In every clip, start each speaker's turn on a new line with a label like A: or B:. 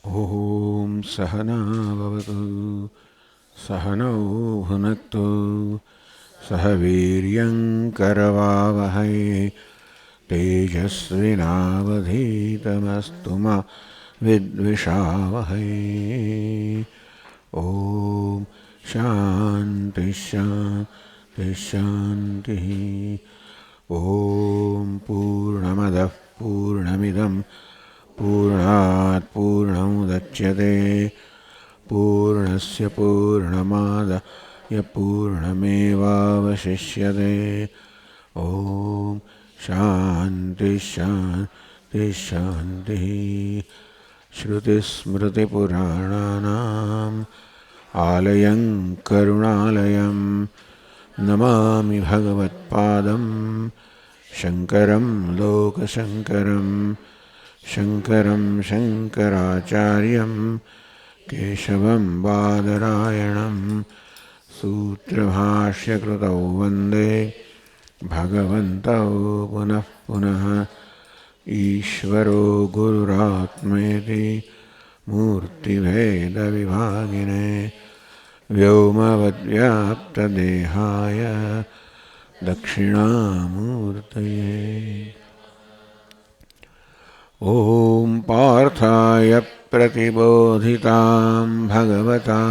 A: ॐ सहना भवतु सहनौ भुनक्तु सह वीर्यं करवावहै तेजस्विनावधीतमस्तु मा विद्विषावहै। ॐ शान्ति शान्ति शान्तिः। ॐ पूर्णमदः पूर्णमिदं पूर्णात् पूर्णमुदच्यते पूर्णस्य पूर्णमादाय पूर्णमेवावशिष्यते। ॐ शान्ति शान्ति शान्तिः। श्रुतिस्मृतिपुराणानाम् आलयं करुणालयं नमामि भगवत्पादं शङ्करं लोकशङ्करं शङ्करं शङ्कराचार्यं केशवं बादरायणं सूत्रभाष्यकृतौ वन्दे भगवन्तौ पुनः पुनः। ईश्वरो गुरुरात्मेति मूर्तिभेदविभागिने व्योमवद्व्याप्तदेहाय दक्षिणामूर्तये। ॐ पार्थाय प्रतिबोधितां भगवता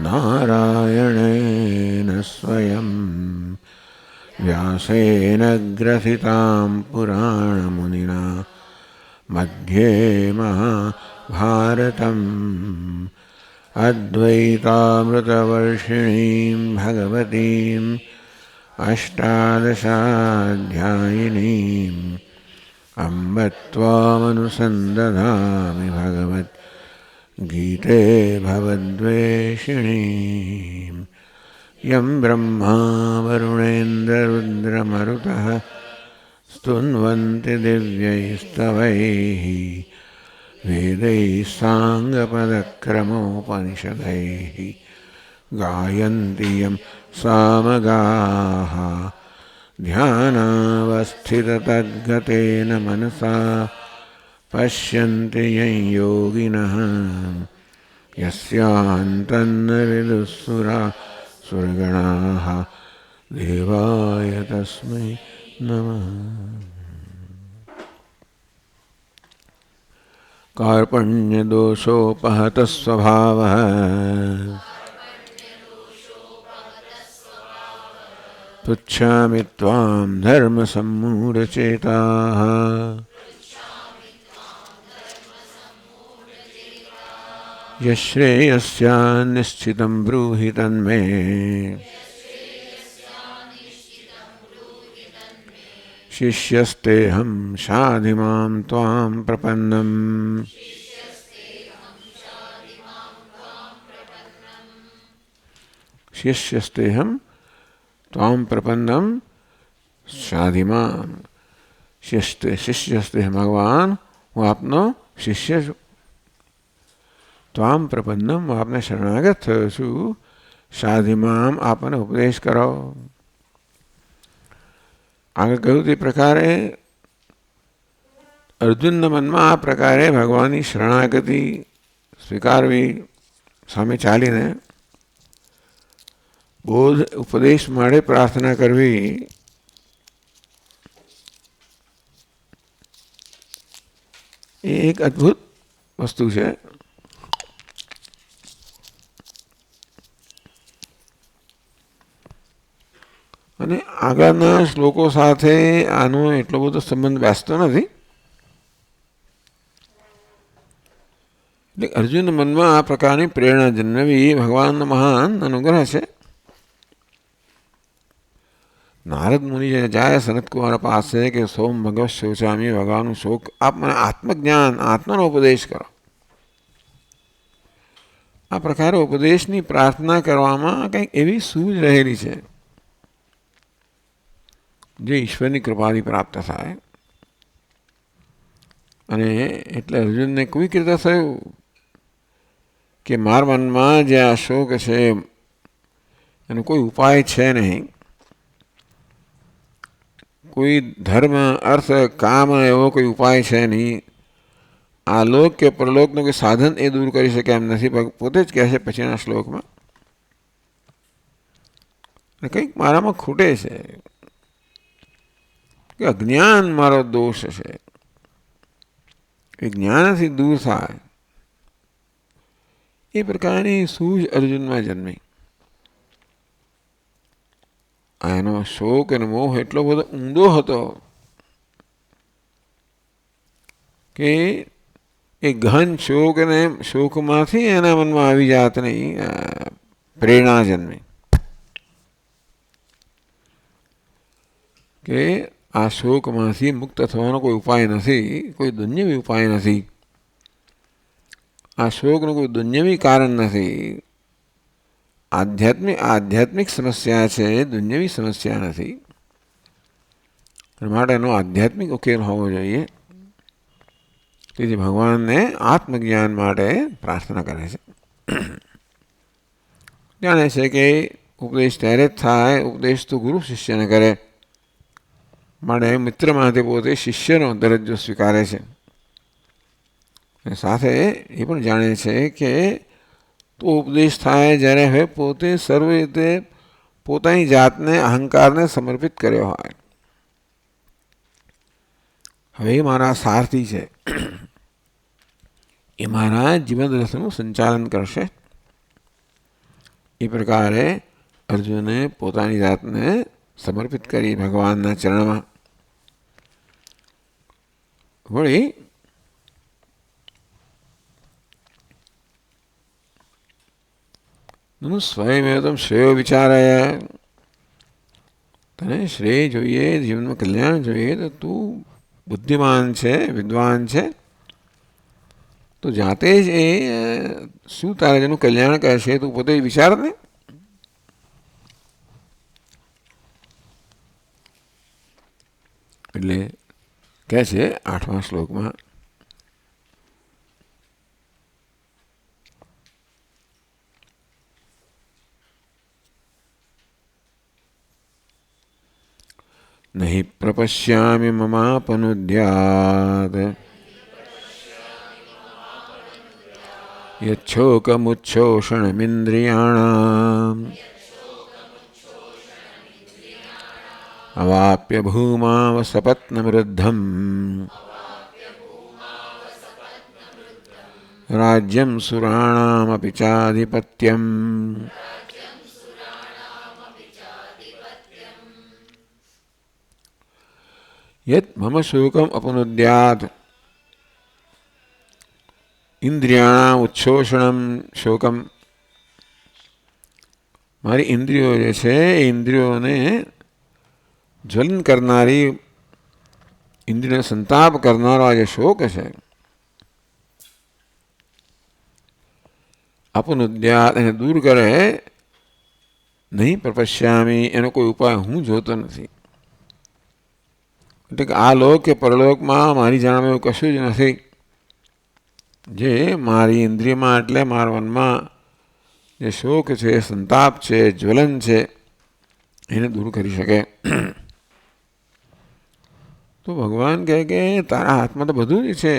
A: नारायणेन स्वयं व्यासेन ग्रथितां पुराणमुनिना मध्ये महाभारतम् अद्वैतामृतवर्षिणीं भगवतीम् अष्टादशाध्यायिनीम् अम्ब त्वामनुसन्दधामि भगवद्गीते भवद्वेषिणीम्। यं ब्रह्मा वरुणेन्द्ररुद्रमरुतः स्तुन्वन्ति दिव्यैस्तवैः वेदैः साङ्गपदक्रमोपनिषदैः गायन्ति यं सामगाः ध्यानावस्थिततद्गतेन मनसा पश्यन्ति यं योगिनः यस्यान्तन्न विदुःसुरासुरगणाः देवाय तस्मै नमः। कार्पण्यदोषोपहतः स्वभावः पृच्छामि त्वां धर्मसम्मूढचेताः यश्रेयस्यान्निश्चितं ब्रूहि तन्मे शिष्यस्तेऽहं शाधि मां त्वां प्रपन्नम्। शिष्यस्तेऽहं त्वां प्रपन्नम शाधिमाम। शिष्यस्ते भगवान હું આપનો શિષ્ય છું. ત્વામ પ્રપન્નમ હું આપને શરણાગત થયો છું. શાધિમામ આપને ઉપદેશ કરો. આગળ કહ્યું તે પ્રકારે અર્જુનના મનમાં આ પ્રકારે ભગવાનની શરણાગતિ સ્વીકારવી, સામે ચાલીને બોધ ઉપદેશ માટે પ્રાર્થના કરવી એ એક અદ્ભુત વસ્તુ છે. અને આગળના શ્લોકો સાથે આનો એટલો બધો સંબંધ બેસતો નથી. એટલે અર્જુનના મનમાં આ પ્રકારની પ્રેરણા જન્મવી ભગવાનનો મહાન અનુગ્રહ છે. नारद मुनि जाए सनत कुमार पास से कि सोम भगवत शोचामी भगवान शोक आप મને આત્મજ્ઞાન આત્માનો ઉપદેશ કરો. આ પ્રકારે ઉપદેશની પ્રાર્થના કરવામાં કંઈક એવી સૂઝ રહેલી છે જે ઈશ્વરની કૃપાથી પ્રાપ્ત થાય. અને એટલે અર્જુનને કોઈ કૃતા થયું કે મારા મનમાં જે આ શોક છે એનો કોઈ ઉપાય છે નહીં. કોઈ ધર્મ અર્થ કામ એવો કોઈ ઉપાય છે નહીં. આ લોક કે પરલોકનું કોઈ સાધન એ દૂર કરી શકે એમ નથી. પોતે જ કહેશે પછીના શ્લોકમાં કંઈક મારામાં ખૂટે છે, કે અજ્ઞાન મારો દોષ છે, એ જ્ઞાનથી દૂર થાય. એ પ્રકારની સૂઝ અર્જુનમાં જન્મી. એનો શોક અને મોહ એટલો બધો ઊંડો હતો કે એ ગહન શોક અને શોકમાંથી એના મનમાં આવી જાતની પ્રેરણા જન્મી કે આ શોકમાંથી મુક્ત થવાનો કોઈ ઉપાય નથી, કોઈ દુન્યવી ઉપાય નથી. આ શોકનું કોઈ દુન્યવી કારણ નથી. આધ્યાત્મિક સમસ્યા છે, દુન્યવી સમસ્યા નથી. માટે એનો આધ્યાત્મિક ઉકેલ હોવો જોઈએ. તેથી ભગવાનને આત્મજ્ઞાન માટે પ્રાર્થના કરે છે. જાણે છે કે ઉપદેશ ત્યારે જ થાય, ઉપદેશ તો ગુરુ શિષ્યને કરે. માટે મિત્રમાંથી પોતે શિષ્યનો દરજ્જો સ્વીકારે છે. સાથે એ પણ જાણે છે કે તો ઉપદેશ થાય જ્યારે હવે પોતે સર્વ રીતે પોતાની જાતને અહંકારને સમર્પિત કર્યો હોય. હવે મારા સારથી છે, એ મારા જીવન રથનું સંચાલન કરશે. એ પ્રકારે અર્જુને પોતાની જાતને સમર્પિત કરી ભગવાનના ચરણમાં. વળી સ્વયં શ્રેયો વિચારાય. તને શ્રેય જોઈએ, જીવનમાં કલ્યાણ જોઈએ, તો તું બુદ્ધિમાન છે, વિદ્વાન છે, તો જાતે જ એ શું તારે જેનું કલ્યાણ કરશે તું પોતે વિચાર ને. એટલે કહે છે 8મા શ્લોકમાં, નહીં પ્રપશ્યામિ મમાપનુદ્યાત યચ્છોકમુચ્છોષણમિન્દ્રિયાણામ અવાપ્ય ભૂમાવસપત્નમૃદ્ધમ રાજ્યમ સુરાણામપિ ચાધિપત્યમ. યત મમ શોકમ અપનુદ્યાત, ઇન્દ્રિયાણામ ઉચ્છોષણમ શોકમ. મારી ઇન્દ્રિયો જે છે એ ઇન્દ્રિયોને જ્વલન કરનારી, ઇન્દ્રિયોને સંતાપ કરનારો આ જે શોક છે, અપનુદ્યાત એને દૂર કરે. નહીં પ્રપશ્યામી, એનો કોઈ ઉપાય હું જોતો નથી. એટલે કે આ લોક કે પરલોકમાં મારી જાણમાં એવું કશું જ નથી જે મારી ઇન્દ્રિયમાં એટલે મારા મનમાં જે શોક છે, સંતાપ છે, જ્વલન છે, એને દૂર કરી શકે. તો ભગવાન કહે કે તારા હાથમાં તો બધું જ છે.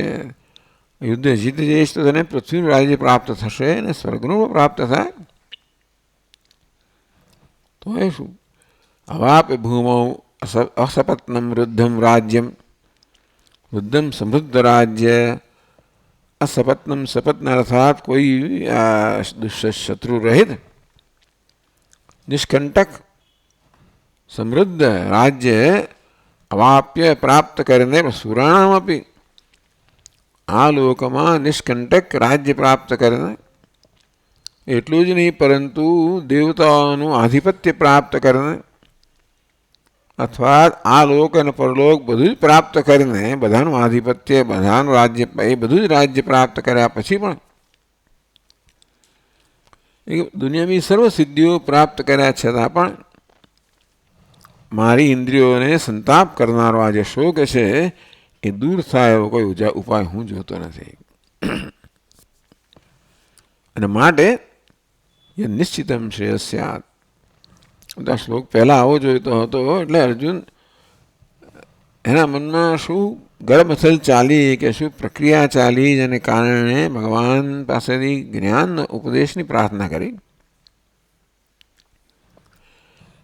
A: યુદ્ધ જીતી જઈશ તો તને પૃથ્વીનું રાજ્ય પ્રાપ્ત થશે અને સ્વર્ગનું પ્રાપ્ત થાય. તો એ શું? અવાપે ભૂમૌ અસપત્નમ વૃદ્ધમ રાજ્યમ. વૃદ્ધમ સમૃદ્ધ રાજ્ય, અસપત્નમ સપત્ન અર્થાત કોઈ શત્રુ રહિત નિષ્કંટક સમૃદ્ધ રાજ્ય અવાપ્ય પ્રાપ્ત કરીને સુરાણામ આપી, આ લોકમાં નિષ્કંટક રાજ્ય પ્રાપ્ત કરીને, એટલું જ નહીં પરંતુ દેવતાઓનું આધિપત્ય પ્રાપ્ત કરીને, અથવા આ લોક અને પરલોક બધું જ પ્રાપ્ત કરીને, બધાનું આધિપત્ય, બધાનું રાજ્ય, એ બધું જ રાજ્ય પ્રાપ્ત કર્યા પછી પણ એ દુનિયાની સર્વ સિદ્ધિઓ પ્રાપ્ત કર્યા છતાં પણ મારી ઇન્દ્રિયોને સંતાપ કરનારો આ જે શોક છે એ દૂર થાય એવો કોઈ ઉપાય હું જોતો નથી. અને માટે એ નિશ્ચિતમ શ્રેયસ્યાત. આ શ્લોક પહેલાં આવો જોઈતો હતો. એટલે અર્જુન એના મનમાં શું ગળમથલ ચાલી કે શું પ્રક્રિયા ચાલી જેને કારણે ભગવાન પાસેથી જ્ઞાન ઉપદેશની પ્રાર્થના કરી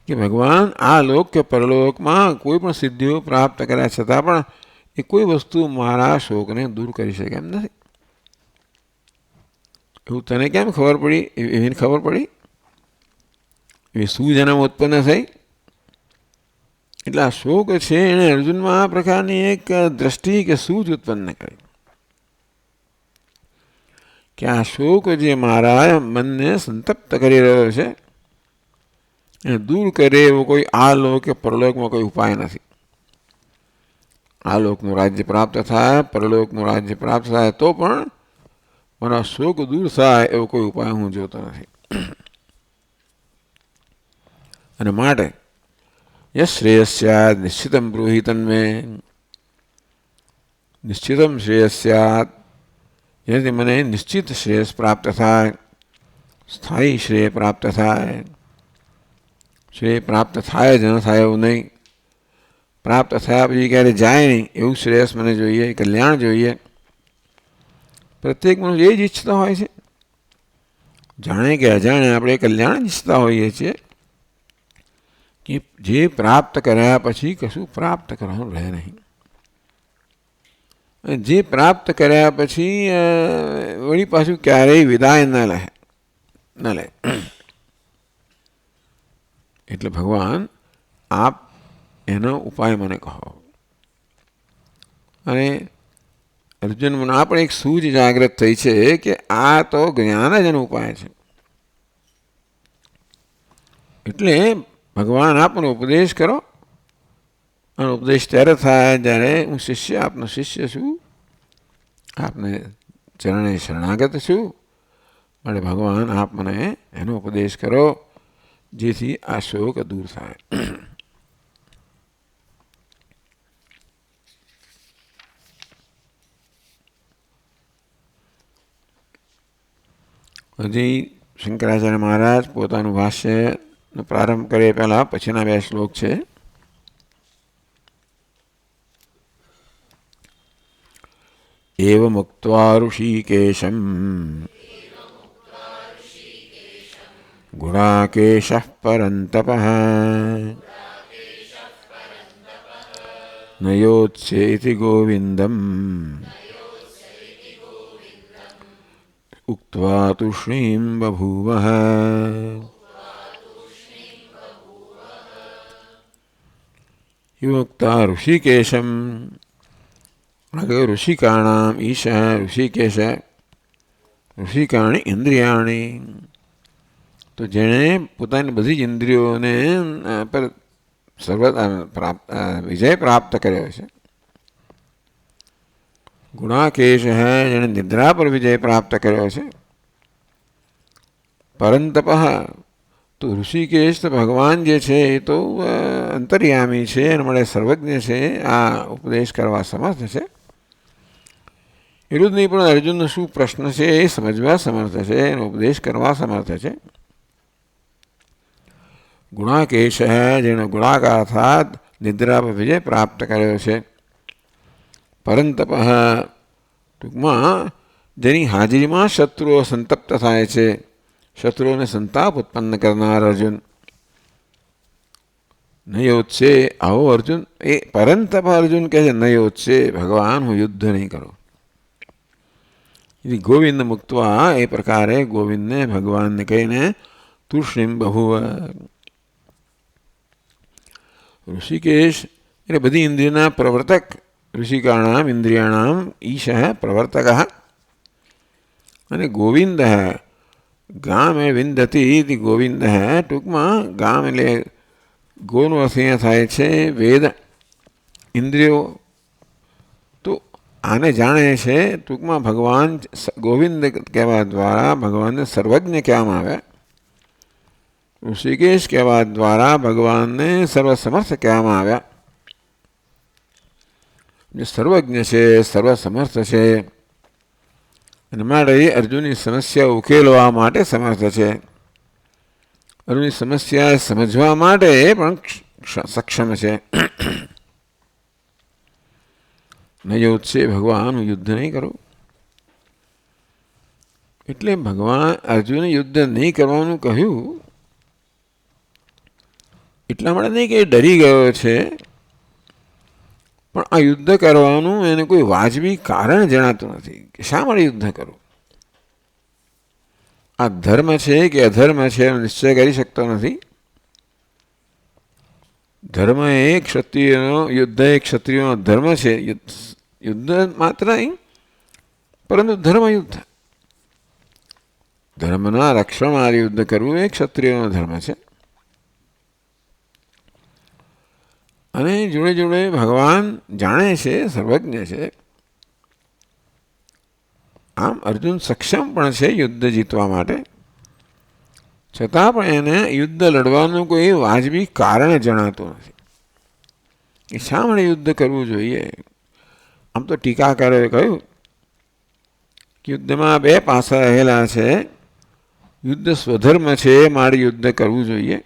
A: કે ભગવાન આ લોક કે પરલોકમાં કોઈ પણ સિદ્ધિઓ પ્રાપ્ત કર્યા છતાં પણ એ કોઈ વસ્તુ મારા શોકને દૂર કરી શકે એમ નથી. એવું તને કેમ ખબર પડી? એવી ખબર પડી એ શું જન્મ ઉત્પન્ન થઈ? એટલે આ શોક છે એણે અર્જુનમાં આ પ્રકારની એક દ્રષ્ટિ કે સૂઝ ઉત્પન્ન કરી કે આ શોક જે મારા મનને સંતપ્ત કરી રહ્યો છે એને દૂર કરે એવો કોઈ આ લોક કે પરલોકમાં કોઈ ઉપાય નથી. આ લોકનું રાજ્ય પ્રાપ્ત થાય, પરલોકનું રાજ્ય પ્રાપ્ત થાય તો પણ મારા શોક દૂર થાય એવો કોઈ ઉપાય હું જોતો નથી. અને માટે યશ શ્રેયસ્યાદ નિશ્ચિતમ બ્રૂહિ તન્મે, નિશ્ચિતમ શ્રેયસ્યાદ જેનાથી મને નિશ્ચિત શ્રેયસ પ્રાપ્ત થાય, સ્થાયી શ્રેય પ્રાપ્ત થાય. શ્રેય પ્રાપ્ત થાય જ ન થાય એવું નહીં, પ્રાપ્ત થયા પછી ક્યારે જાય નહીં એવું શ્રેયસ મને જોઈએ, કલ્યાણ જોઈએ. પ્રત્યેક મનુષ્ય એ જ ઈચ્છતા હોય છે. જાણે કે અજાણે આપણે કલ્યાણ ઈચ્છતા હોઈએ છીએ કે જે પ્રાપ્ત કર્યા પછી કશું પ્રાપ્ત કરવાનું રહે નહીં. જે પ્રાપ્ત કર્યા પછી વળી પાછું ક્યારેય વિદાય ન લે. એટલે ભગવાન આપ એનો ઉપાય મને કહો. અને અર્જુન મને આ પણ એક સૂઝ જાગૃત થઈ છે કે આ તો જ્ઞાન જ એનો ઉપાય છે. એટલે ભગવાન આપનો ઉપદેશ કરો. અને ઉપદેશ ત્યારે થાય જ્યારે હું આપનો શિષ્ય છું, આપને ચરણે શરણાગત છું. માટે ભગવાન આપ મને એનો ઉપદેશ કરો જેથી આ શોક દૂર થાય. હજી શંકરાચાર્ય મહારાજ પોતાનું ભાષ્યનો પ્રારંભ કરે પહેલાં પછીના 2 શ્લોક છે. એવમુક્ત્વા ઋષિકેશમ ગુણાકેશઃ પરંતપઃ નયોત્સેતિ ગોવિંદમ ઉક્ત્વા તુષ્ણીં બભૂવઃ. યુક્તા ઋષિકેશમ ઋષિકાણામ ઈશ ઋષિકેશ ઋષિકાણી ઇન્દ્રિયાણી. તો જેણે પોતાની બધી જ ઇન્દ્રિયોને પર વિજય પ્રાપ્ત કર્યો છે. ગુણાકેશ જેણે નિદ્રા પર વિજય પ્રાપ્ત કર્યો છે. પરંતપ તો ઋષિકેશ તો ભગવાન જે છે એ તો અંતર્યામી છે અને મળે સર્વજ્ઞ છે, આ ઉપદેશ કરવા સમર્થ છે. એટલું જ નહીં પણ અર્જુનનો શું પ્રશ્ન છે એ સમજવા સમર્થ છે, એનો ઉપદેશ કરવા સમર્થ છે. ગુણાકેશ જેનો ગુણાકાર અર્થાત નિદ્રા પર વિજય પ્રાપ્ત કર્યો છે. પરંતપ ટૂંકમાં જેની હાજરીમાં શત્રુઓ સંતપ્ત થાય છે, શત્રુઓને સંતાપ ઉત્પન્ન કરનાર અર્જુન. નયોત્સે આવો અર્જુન, એ પરંતપ અર્જુન કહે છે નયોત્સે ભગવાન હું યુદ્ધ નહીં કરું. ગોવિંદ મુક્તવા એ પ્રકારે ગોવિંદને ભગવાનને કહીને તુષ્ણીમ બહુવ. ઋષિકેશ એટલે બધી ઇન્દ્રિયના પ્રવર્તક. ઋષિકાણામ ઇન્દ્રિયાણામ ઈશ પ્રવર્તક. અને ગોવિંદ ગામ એ વિંદતી ગોવિંદ ટૂંકમાં ગામ એટલે ગોનો અર્થ અહીંયા થાય છે વેદ, ઇન્દ્રિયો. તો આને જાણે છે ટૂંકમાં ભગવાન ગોવિંદ કહેવા દ્વારા ભગવાનને સર્વજ્ઞ કહેવામાં આવ્યા. ઋષિકેશ કહેવા દ્વારા ભગવાનને સર્વસમર્થ કહેવામાં આવ્યા. જે સર્વજ્ઞ છે, સર્વસમર્થ છે અને માટે અર્જુનની સમસ્યા ઉકેલવા માટે સમર્થ છે. અર્જુનની સમસ્યા સમજવા માટે પણ સક્ષમ છે. ન યોત્સે ભગવાન, યુદ્ધ નહીં કરો. એટલે ભગવાન અર્જુને યુદ્ધ નહીં કરવાનું કહ્યું એટલા માટે નહીં કે ડરી ગયો છે, પણ આ યુદ્ધ કરવાનું એને કોઈ વાજબી કારણ જણાતું નથી કે શા માટે યુદ્ધ કરવું. આ ધર્મ છે કે અધર્મ છે એનો નિશ્ચય કરી શકતો નથી. ધર્મ એ ક્ષત્રિયનો, યુદ્ધ એ ક્ષત્રિયનો ધર્મ છે. યુદ્ધ માત્ર નહીં, પરંતુ ધર્મ યુદ્ધ, ધર્મના રક્ષણ માટે યુદ્ધ કરવું એ ક્ષત્રિયનો ધર્મ છે. અને જોડે જોડે ભગવાન જાણે છે, સર્વજ્ઞ છે. આમ અર્જુન સક્ષમ પણ છે યુદ્ધ જીતવા માટે, છતાં પણ એને યુદ્ધ લડવાનું કોઈ વાજબી કારણ જણાતું નથી કે શા માટે યુદ્ધ કરવું જોઈએ. આમ તો ટીકાકારોએ કહ્યું કે યુદ્ધમાં બે પાસા રહેલા છે. યુદ્ધ સ્વધર્મ છે, માટે યુદ્ધ કરવું જોઈએ,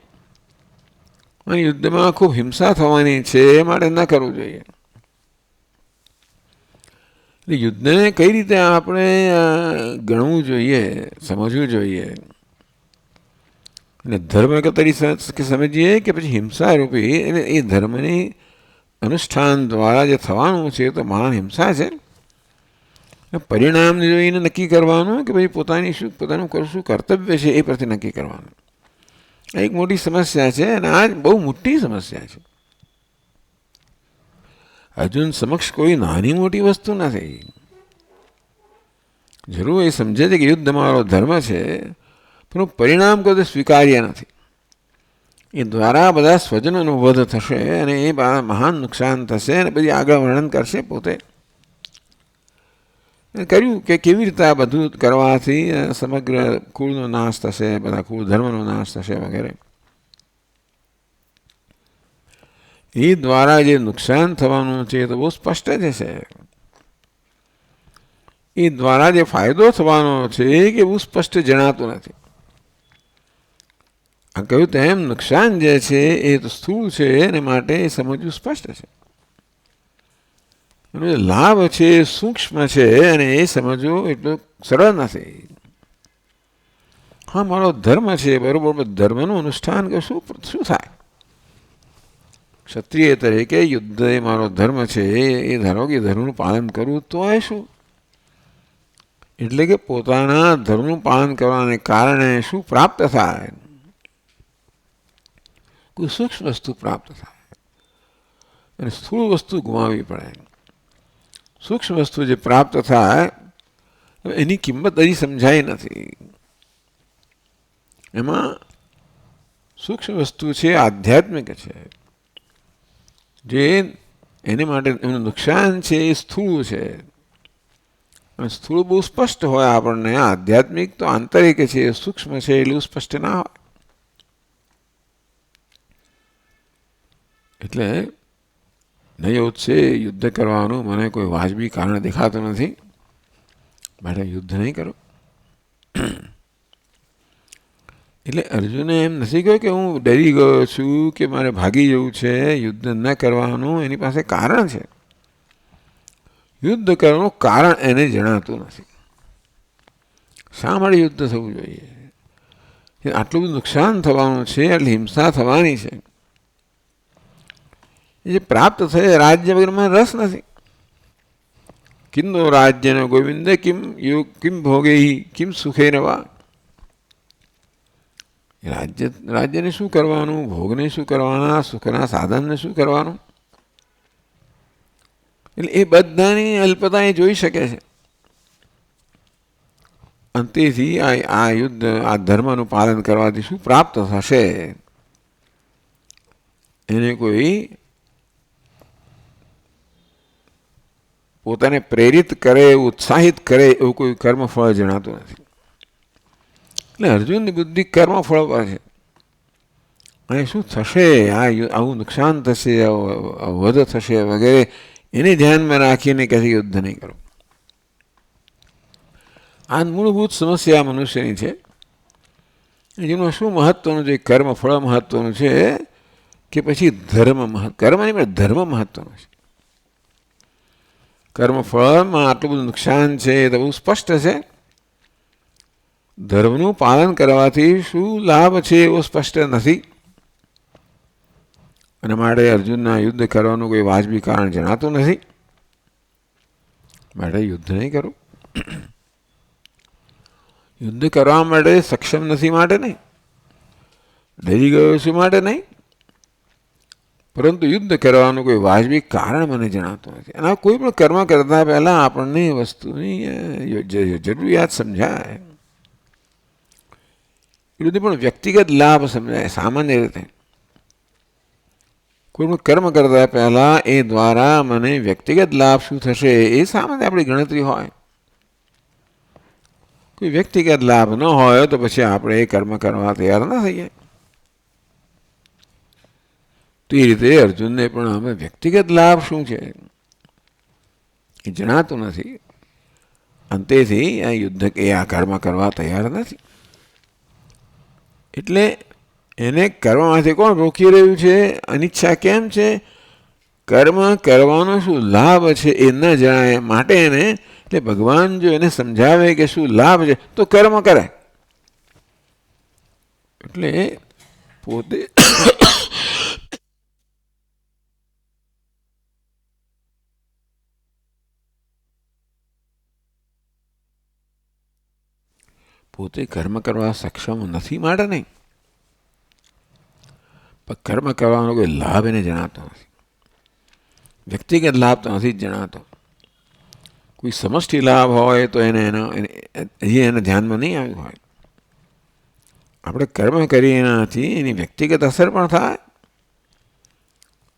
A: અને યુદ્ધમાં ખૂબ હિંસા થવાની છે એ માટે ન કરવું જોઈએ. એટલે યુદ્ધને કઈ રીતે આપણે ગણવું જોઈએ, સમજવું જોઈએ, અને ધર્મ તરીકે સમજીએ કે પછી હિંસા રૂપી. એટલે એ ધર્મની અનુષ્ઠાન દ્વારા જે થવાનું છે તો મહાન હિંસા છે. પરિણામ જોઈને નક્કી કરવાનું કે ભાઈ પોતાનું શું કર્તવ્ય છે એ પરથી નક્કી કરવાનું. એક મોટી સમસ્યા છે, અને આ બહુ મોટી સમસ્યા છે. અર્જુન સમક્ષ કોઈ નાની મોટી વસ્તુ નથી. જરૂર એ સમજે છે કે યુદ્ધ મારો ધર્મ છે, પણ પરિણામ કદી સ્વીકાર્ય નથી. એ દ્વારા બધા સ્વજનોનો વધ થશે, અને એ મહાન નુકસાન થશે, અને પછી આગળ વર્ણન કરશે પોતે. કર્યું કે કેવી રીતે આ બધું કરવાથી સમગ્ર કુળનો નાશ થશે, બધા કુળ ધર્મનો નાશ થશે વગેરે. એ દ્વારા જે નુકસાન થવાનું છે એ તો બહુ સ્પષ્ટ જ છે. એ દ્વારા જે ફાયદો થવાનો છે કે બહુ સ્પષ્ટ જણાતું નથી. આ કહ્યું તેમ નુકસાન જે છે એ તો સ્થૂળ છે, એને માટે એ સમજવું સ્પષ્ટ છે. લાભ છે એ સૂક્ષ્મ છે, અને એ સમજવું એટલું સરળ નથી. હા, મારો ધર્મ છે, બરોબર, ધર્મનું અનુષ્ઠાન કે શું થાય? ક્ષત્રિય તરીકે યુદ્ધ એ મારો ધર્મ છે, એ ધારો કે ધર્મનું પાલન કરવું તો એ શું? એટલે કે પોતાના ધર્મનું પાલન કરવાને કારણે શું પ્રાપ્ત થાય? કોઈ સૂક્ષ્મ વસ્તુ પ્રાપ્ત થાય, અને સ્થૂળ વસ્તુ ગુમાવવી પડે. સૂક્ષ્મ વસ્તુ જે પ્રાપ્ત થાય એની કિંમત હજી સમજાઈ નથી. એમાં સૂક્ષ્મ વસ્તુ છે, આધ્યાત્મિક છે, જે એને માટે એનું નુકસાન છે એ સ્થૂળ છે. અને સ્થૂળ બહુ સ્પષ્ટ હોય આપણને, આધ્યાત્મિક તો આંતરિક છે, સૂક્ષ્મ છે એટલું સ્પષ્ટ ના હોય. એટલે નહીં છે યુદ્ધ કરવાનું મને કોઈ વાજબી કારણ દેખાતું નથી, માટે યુદ્ધ નહીં કરો. એટલે અર્જુને એમ નથી કહ્યું કે હું ડરી ગયો છું કે મારે ભાગી જવું છે. યુદ્ધ ન કરવાનું એની પાસે કારણ છે. યુદ્ધ કરવાનું કારણ એને જણાતું નથી. શા માટે યુદ્ધ થવું જોઈએ? આટલું બધું નુકસાન થવાનું છે, આટલી હિંસા થવાની છે. જે પ્રાપ્ત થયે રાજ્ય વગેરેમાં રસ નથી. કિંદો રાજ્યનો ગોવિંદ કિમ ભોગે કિમ સુખે નવા. રાજ્યને શું કરવાનું, ભોગને શું કરવાના, સુખના સાધનને શું કરવાનું? એટલે એ બધાની અલ્પતા એ જોઈ શકે છે. અંતેથી આ યુદ્ધ, આ ધર્મનું પાલન કરવાથી શું પ્રાપ્ત થશે એને કોઈ પોતાને પ્રેરિત કરે, ઉત્સાહિત કરે એવું કોઈ કર્મફળ જણાતું નથી. એટલે અર્જુનની બુદ્ધિ કર્મફળ પર છે. અને શું થશે, આવું નુકસાન થશે, વધ થશે વગેરે, એને ધ્યાનમાં રાખીને કહે છે યુદ્ધ નહીં કરો. આ મૂળભૂત સમસ્યા મનુષ્યની છે. જેનું શું મહત્વનું છે? કર્મફળ મહત્વનું છે કે પછી ધર્મ? કર્મ નહીં પણ ધર્મ મહત્વનો છે. કર્મફળમાં આટલું બધું નુકસાન છે એ તો બહુ સ્પષ્ટ છે. ધર્મનું પાલન કરવાથી શું લાભ છે એવો સ્પષ્ટ નથી. અને માટે અર્જુનના યુદ્ધ કરવાનું કોઈ વાજબી કારણ જણાતું નથી. માટે યુદ્ધ નહીં કરું. યુદ્ધ કરવા માટે સક્ષમ નથી માટે નહીં, ડરી ગયો છું માટે નહીં, પરંતુ યુદ્ધ કરવાનું કોઈ વાજબી કારણ મને જણાતું નથી. અને કોઈ પણ કર્મ કરતા પહેલાં આપણને વસ્તુની જરૂરિયાત સમજાય. એ બધું પણ વ્યક્તિગત લાભ સમજાય. સામાન્ય રીતે કોઈ પણ કર્મ કરતા પહેલાં એ દ્વારા મને વ્યક્તિગત લાભ શું થશે એ સામાન્ય આપણી ગણતરી હોય. કોઈ વ્યક્તિગત લાભ ન હોય તો પછી આપણે એ કર્મ કરવા તૈયાર ન થઈએ. તો એ રીતે અર્જુનને પણ અમે વ્યક્તિગત લાભ શું છે એ જણાતું નથી. અંતેથી આ યુદ્ધ કે આ કર્મ કરવા તૈયાર નથી. એટલે એને કર્મમાંથી કોણ રોકી રહ્યું છે? અનિચ્છા. કેમ છે? કર્મ કરવાનો શું લાભ છે એ ન જણાય માટે એને. એટલે ભગવાન જો એને સમજાવે કે શું લાભ છે તો કર્મ કરે. એટલે પોતે પોતે કર્મ કરવા સક્ષમ નથી માટે નહીં, પણ કર્મ કરવાનો કોઈ લાભ એને જણાતો નથી. વ્યક્તિગત લાભ તો નથી જ જણાતો. કોઈ સમષ્ટિ લાભ હોય તો એને ધ્યાનમાં નહીં આવ્યું હોય. આપણે કર્મ કરીએ એનાથી એની વ્યક્તિગત અસર પણ થાય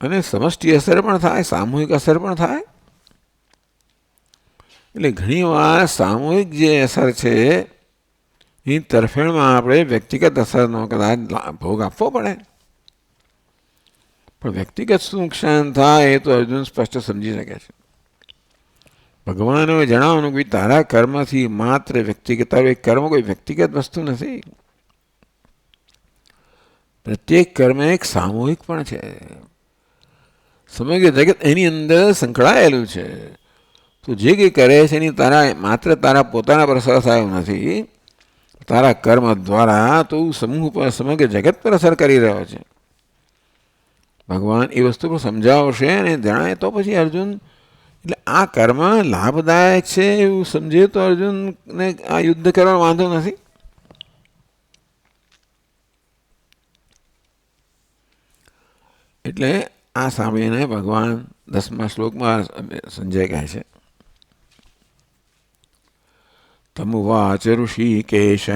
A: અને સમષ્ટિ અસર પણ થાય, સામૂહિક અસર પણ થાય. એટલે ઘણીવાર સામૂહિક જે અસર છે એ તરફેણમાં આપણે વ્યક્તિગત અસરનો કદાચ ભોગ આપવો પડે. પણ વ્યક્તિગત શું નુકસાન થાય એ તો અર્જુન સ્પષ્ટ સમજી શકે છે. ભગવાને જણાવવાનું કે તારા કર્મથી માત્ર વ્યક્તિગત, તારું એક કર્મ કોઈ વ્યક્તિગત વસ્તુ નથી. પ્રત્યેક કર્મ એક સામૂહિક પણ છે. સમગ્ર જગત એની અંદર સંકળાયેલું છે. તું જે કંઈ કરે છે એની માત્ર તારા પોતાના પર અસર થયું નથી. તારા કર્મ દ્વારા તું સમૂહ પર, સમગ્ર જગત પર અસર કરી રહ્યો છે. ભગવાન એ વસ્તુ પર સમજાવશે અને જણાય તો પછી અર્જુન, એટલે આ કર્મ લાભદાયક છે એવું સમજે તો અર્જુનને આ યુદ્ધ કરવાનો વાંધો નથી. એટલે આ સાંભળીને ભગવાન 10મા શ્લોકમાં સંજય કહે છે, તમુવાચ ઋષિકેશઃ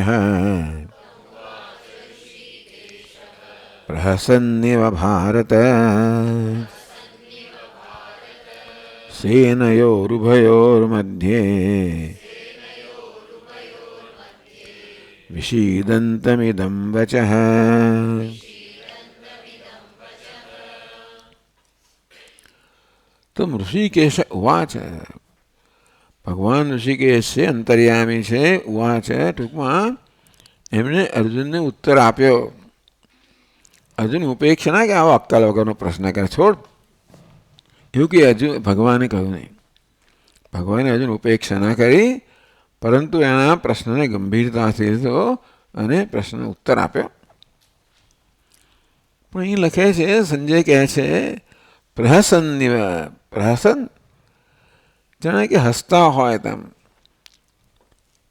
A: પ્રહસન્નિવ ભારત સેનયોરુભયોર્મધ્યે વિષીદन्तમિદં વચઃ. તમ ઋષિકેશ ઉવાચ. ભગવાન ઋષિકેશ છે, અંતર્યામી છે. ઉવાચ ટૂંકમાં એમણે અર્જુનને ઉત્તર આપ્યો. અર્જુન ઉપેક્ષા ના કે આવો અક્કલ વગરનો પ્રશ્ન કરે, છોડ, એવું કે ભગવાને કહ્યું નહીં. ભગવાને અર્જુન ઉપેક્ષા ના કરી, પરંતુ એના પ્રશ્નને ગંભીરતાથી લીધો અને પ્રશ્નનો ઉત્તર આપ્યો. પણ અહીં લખે છે, સંજય કહે છે, પ્રહસન જાણે કે હસતા હોય તેમ.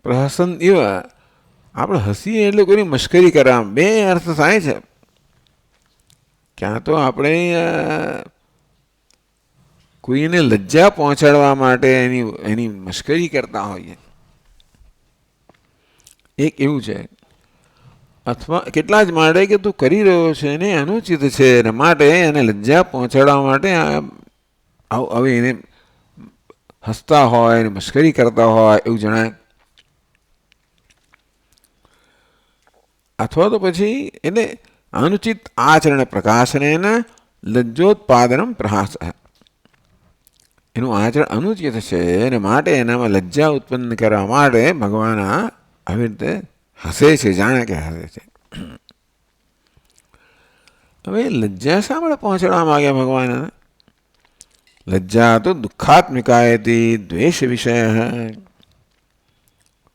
A: પ્રહસન ઇવ, આપણે હસીએ એટલે કોઈની મશ્કરી કરવા, બે અર્થ થાય છે. ક્યાં તો આપણે કોઈને લજ્જા પહોંચાડવા માટે એની મશ્કરી કરતા હોઈએ, એક એવું છે. અથવા કેટલા જ માટે કે તું કરી રહ્યો છે ને અનુચિત છે ને માટે એને લજ્જા પહોંચાડવા માટે હવે એને હસતા હોય એને મશ્કરી કરતા હોય એવું જણાય. અથવા તો પછી એને અનુચિત આચરણ પ્રકાશનેન લજ્જોત્પાદનમ પ્રહાસ, એનું આચરણ અનુચિત છે અને માટે એનામાં લજ્જા ઉત્પન્ન કરવા માટે ભગવાન આવી રીતે હસે છે, જાણે કે હસે છે. હવે લજ્જા શા માટે પહોંચાડવા માંગે ભગવાન? લજ્જા તો દુઃખાત્મિકાયતી દ્વેષ વિષય.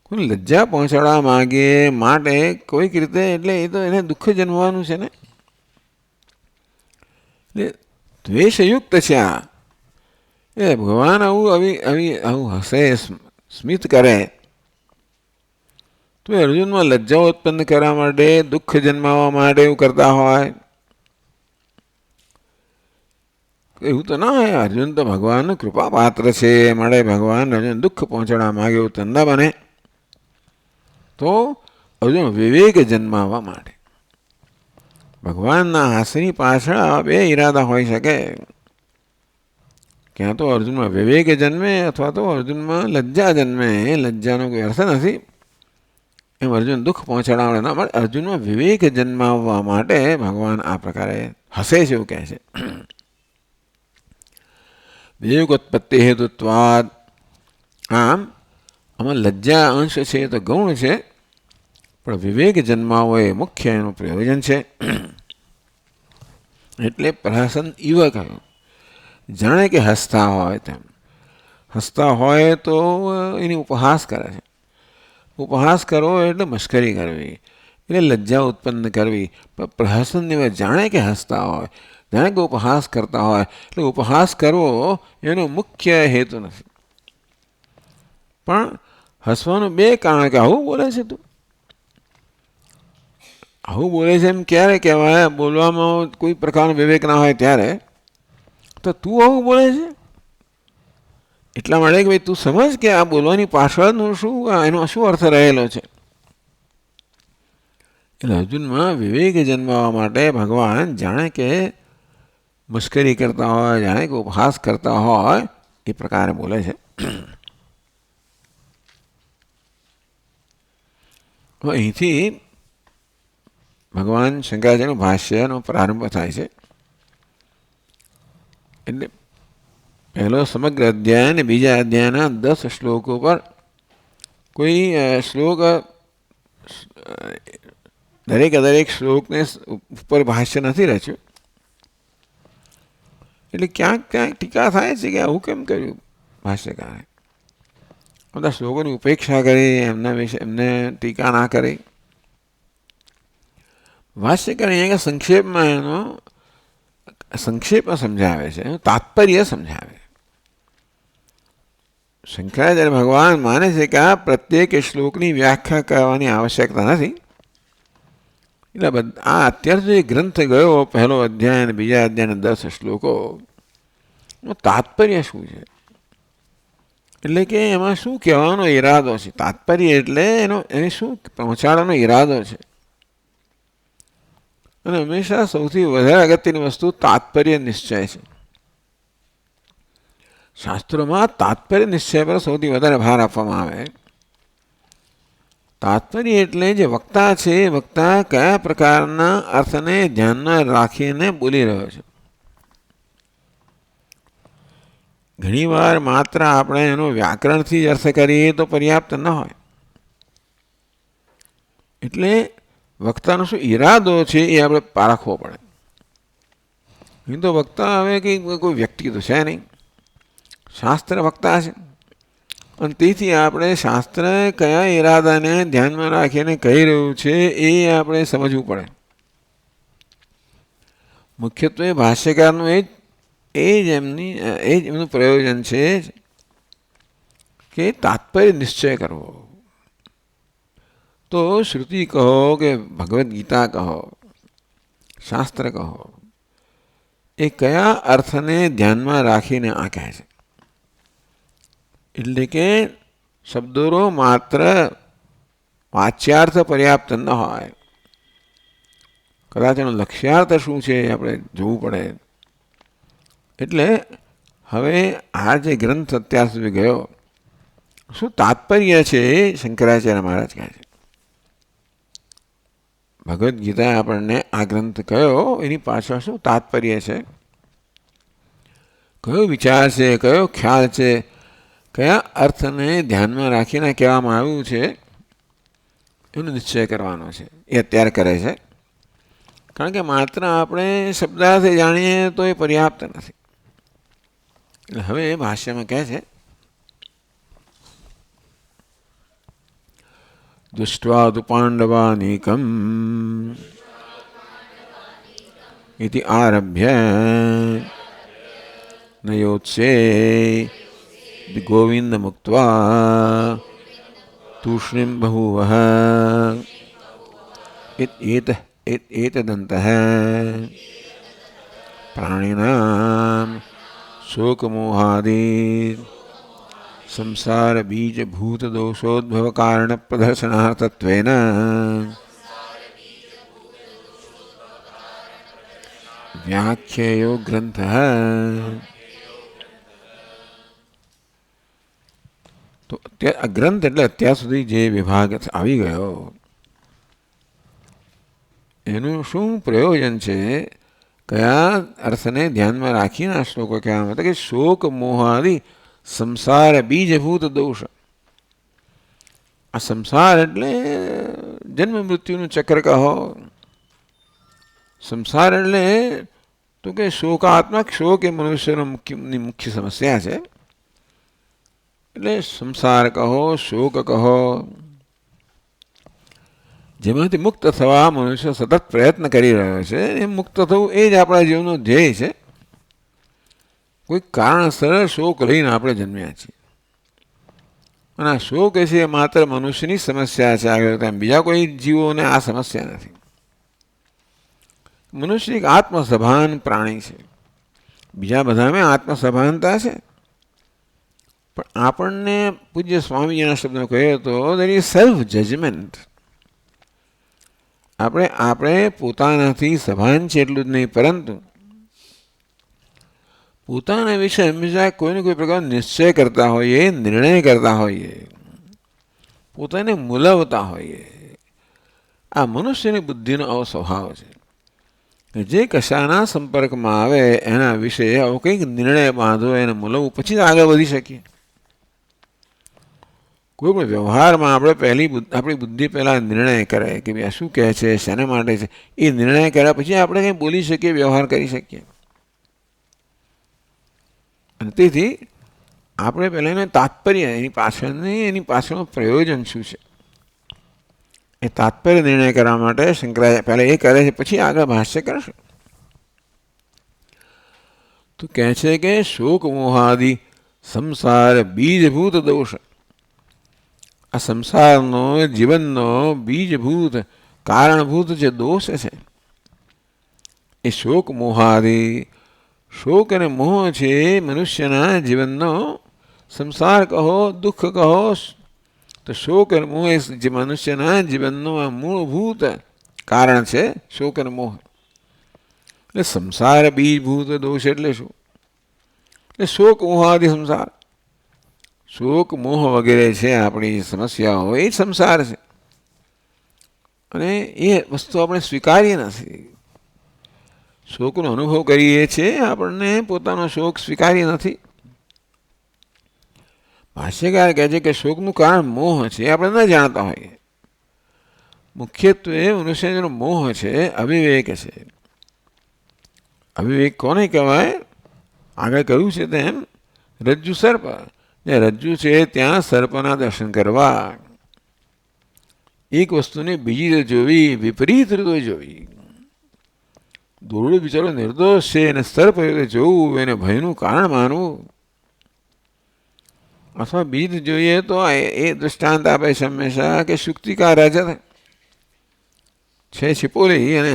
A: કોઈ લજ્જા પહોંચાડવા માગે માટે કોઈક રીતે એટલે એ તો એને દુઃખ જન્મવાનું છે ને, એટલે દ્વેષયુક્ત છે આ. એ ભગવાન આવું હસે સ્મિત કરે તો અર્જુનમાં લજ્જા ઉત્પન્ન કરવા માટે, દુઃખ જન્માવવા માટે એવું કરતા હોય એવું તો ના હોય. અર્જુન તો ભગવાનનું કૃપા પાત્ર છે, મળે ભગવાન અર્જુન દુઃખ પહોંચાડવા માગે એવું તંદા બને તો અર્જુન વિવેક જન્માવવા માટે. ભગવાનના હાસ્યની પાછળ આવા બે ઈરાદા હોઈ શકે. ક્યાં તો અર્જુનમાં વિવેક જન્મે અથવા તો અર્જુનમાં લજ્જા જન્મે. લજ્જાનો કોઈ અર્થ નથી. એમ અર્જુન દુઃખ પહોંચાડવા ના મળે. અર્જુનમાં વિવેક જન્માવવા માટે ભગવાન આ પ્રકારે હસે છે એવું કહે છે. વિવેકોત્પત્તિ હેતુત્વાદ. આમ આમાં લજ્જા અંશ છે તો ગૌણ છે, પણ વિવેક જન્માવો એ મુખ્ય એનું પ્રયોજન છે. એટલે પ્રહસન ઇવ કહ્યું, જાણે કે હસતા હોય તેમ. હસતા હોય તો એની ઉપહાસ કરે છે. ઉપહાસ કરવો એટલે મશ્કરી કરવી, એટલે લજ્જા ઉત્પન્ન કરવી. પણ પ્રહસન ઇવ જાણે કે હસતા હોય, જાણે કે ઉપહાસ કરતા હોય, એટલે ઉપહાસ કરવો એનો મુખ્ય હેતુ નથી. પણ હસવાનું બે કારણ કે આવું બોલે છે તું, આવું બોલે છે એમ ક્યારે કહેવાય? બોલવામાં કોઈ પ્રકારનો વિવેક ના હોય ત્યારે. તો તું આવું બોલે છે એટલા માટે કે ભાઈ તું સમજ કે આ બોલવાની પાછળનું શું, એનો શું અર્થ રહેલો છે. એટલે અર્જુનમાં વિવેક જન્માવા માટે ભગવાન જાણે કે મશ્કરી કરતા હોય, જાણે કે ઉપહાસ કરતા હોય એ પ્રકારે બોલે છે. અહીંથી ભગવાન શંકરાચાર્યનું ભાષ્યનો પ્રારંભ થાય છે. એટલે પહેલો સમગ્ર અધ્યાય અને બીજા અધ્યાયના 10 શ્લોકો પર કોઈ શ્લોક દરેક શ્લોકને ઉપર ભાષ્ય નથી રચ્યું. એટલે ક્યાંક ટીકા થાય છે કે આવું કેમ કર્યું ભાષ્યકારે. બધા શ્લોકોની ઉપેક્ષા કરી, એમના વિશે એમને ટીકા ના કરી. ભાષ્યકાર અહીંયા સંક્ષેપમાં એનો સંક્ષેપમાં સમજાવે છે, તાત્પર્ય સમજાવે. શંકરાચાર્ય ભગવાન માને છે કે આ પ્રત્યેક શ્લોકની વ્યાખ્યા કરવાની આવશ્યકતા નથી. એટલે આ અત્યાર સુધી ગ્રંથ ગયો પહેલો અધ્યાય અને બીજા અધ્યાયના 10 શ્લોકો, તાત્પર્ય શું છે, એટલે કે એમાં શું કહેવાનો ઈરાદો છે. તાત્પર્ય એટલે એને શું પહોંચાડવાનો ઈરાદો છે. અને હંમેશા સૌથી વધારે અગત્યની વસ્તુ તાત્પર્ય નિશ્ચય છે. શાસ્ત્રોમાં તાત્પર્ય નિશ્ચય પર સૌથી વધારે ભાર આપવામાં આવે. તાત્પર્ય એટલે જે વક્તા છે, વક્તા કયા પ્રકારના અર્થને ધ્યાનમાં રાખીને બોલી રહ્યો છે. ઘણીવાર માત્ર આપણે એનો વ્યાકરણથી જ અર્થ કરીએ તો પર્યાપ્ત ન હોય. એટલે વક્તાનો શું ઈરાદો છે એ આપણે પારખવો પડે. એ તો વક્તા હવે કંઈ કોઈ વ્યક્તિ તો છે નહીં, શાસ્ત્ર વક્તા છે. અને તેથી આપણે શાસ્ત્ર કયા ઈરાદાને ધ્યાનમાં રાખીને કહી રહ્યું છે એ આપણે સમજવું પડે. મુખ્યત્વે ભાષ્યકારનું એ જ એમનું પ્રયોજન છે કે તાત્પર્ય નિશ્ચય કરવો. તો શ્રુતિ કહો કે ભગવદ્ ગીતા કહો, શાસ્ત્ર કહો, એ કયા અર્થને ધ્યાનમાં રાખીને આ કહે છે. એટલે કે શબ્દોનો માત્ર વાચ્યાર્થ પર્યાપ્ત ન હોય, કદાચ એનો લક્ષ્યાર્થ શું છે એ આપણે જોવું પડે. એટલે હવે આ જે ગ્રંથ અત્યાર સુધી ગયો, શું તાત્પર્ય છે એ શંકરાચાર્ય મહારાજ કહે છે. ભગવદ્ ગીતા આપણને આ ગ્રંથ કયો એની પાછળ શું તાત્પર્ય છે, કયો વિચાર છે, કયો ખ્યાલ છે, કયા અર્થને ધ્યાનમાં રાખીને કહેવામાં આવ્યું છે એનો નિશ્ચય કરવાનો છે. એ અત્યારે કરે છે. કારણ કે માત્ર આપણે શબ્દાર્થ જાણીએ તો એ પર્યાપ્ત નથી. એટલે હવે ભાષ્યમાં કહે છે, દૃષ્ટ્વા તુ પાંડવાનેકમ ઇતિ આરભ્ય નયોત્સે ગોવિંદ મુક્ત્વા તૂષ્ણીમ બહુવઃ એતદંતઃ પ્રાણિનાં શોકમોહાદિ સંસાર બીજભૂત દોષોદ્ભવ કારણ પ્રદર્શનાર્થત્વેન વ્યાખ્યેયો ગ્રંથઃ. તો આ ગ્રંથ એટલે અત્યાર સુધી જે વિભાગ આવી ગયો એનું શું પ્રયોજન છે, કયા અર્થને ધ્યાનમાં રાખીને આ શ્લોકો કહેવામાં આવે કે શોક મોહાદિ સંસાર બીજભૂત દોષ. આ સંસાર એટલે જન્મ મૃત્યુનું ચક્ર કહો, સંસાર એટલે તો કે શોકાત્મક શોક એ મનુષ્યનો મુખ્ય સમસ્યા છે. એટલે સંસાર કહો, શોક કહો, જેમાંથી મુક્ત થવા મનુષ્ય સતત પ્રયત્ન કરી રહ્યો છે. એ મુક્ત થવું એ જ આપણા જીવનનો ધ્યેય છે. કોઈ કારણસર શોક લઈને આપણે જન્મ્યા છીએ અને આ શોક એ છે માત્ર મનુષ્યની સમસ્યા છે. આગળ બીજા કોઈ જીવોને આ સમસ્યા નથી. મનુષ્ય એક આત્મસભાન પ્રાણી છે. બીજા બધામાં આત્મસભાનતા છે, પણ આપણને પૂજ્ય સ્વામીજીના શબ્દો કહ્યો તો દેર ઇઝ સેલ્ફ જજમેન્ટ. આપણે પોતાનાથી સભાન છે એટલું જ નહીં, પરંતુ પોતાના વિશે હંમેશા કોઈને કોઈ પ્રકારનો નિશ્ચય કરતા હોઈએ, નિર્ણય કરતા હોઈએ, પોતાને મૂલવતા હોઈએ. આ મનુષ્યની બુદ્ધિનો આવો સ્વભાવ છે કે જે કશાના સંપર્કમાં આવે એના વિશે આવો કંઈક નિર્ણય બાંધો, એને મૂલવવું, પછી આગળ વધી શકીએ. કોઈ પણ વ્યવહારમાં આપણી બુદ્ધિ પહેલાં નિર્ણય કરે કે ભાઈ આ શું કહે છે, શેના માટે છે. એ નિર્ણય કર્યા પછી આપણે કંઈ બોલી શકીએ, વ્યવહાર કરી શકીએ. અને તેથી આપણે પહેલાં એનું તાત્પર્ય, એની પાછળનું પ્રયોજન શું છે, એ તાત્પર્ય નિર્ણય કરવા માટે શંકરાચાર્ય પહેલાં એ કરે છે, પછી આગળ ભાષ્ય કરશે. તો કહે છે કે શોક મોહાદિ સંસાર બીજભૂત દોષ. આ સંસારનો, જીવનનો બીજભૂત કારણભૂત જે દોષ છે એ શોક મોહાદિ. શોક અને મોહ છે મનુષ્યના જીવનનો, સંસાર કહો, દુઃખ કહો, તો શોક અને મોહ એ જે મનુષ્યના જીવનનો આ મૂળભૂત કારણ છે, શોક અને મોહ. એટલે સંસાર બીજભૂત દોષ એટલે શું? એટલે શોક મોહાદિ સંસાર. શોક મોહ વગેરે છે આપણી સમસ્યાઓ, એ જ સંસાર છે. અને એ વસ્તુ આપણે સ્વીકારીએ નથી. શોકનો અનુભવ કરીએ છીએ, આપણને પોતાનો શોક સ્વીકારીએ નથી. ભાષ્યકાર કહે છે કે શોકનું કારણ મોહ છે, એ આપણે ન જાણતા હોઈએ. મુખ્યત્વે મનુષ્યનો મોહ છે, અવિવેક છે. અવિવેક કોને કહેવાય? આગળ કહ્યું છે તેમ રજ્જુ સર્પ. જ્યાં રજ્જુ છે ત્યાં સર્પના દર્શન કરવા. એક વસ્તુને બીજી રીતે જોવી, વિપરીત રીતે જોવી. દોરડું બિચારો નિર્દોષ છે અને સર્પ રીતે જોવું, એને ભયનું કારણ માનવું. અથવા બીજી રીતે જોઈએ તો એ દૃષ્ટાંત આપે છે હંમેશા કે શુક્તિકા રજત છે છિપોલી, અને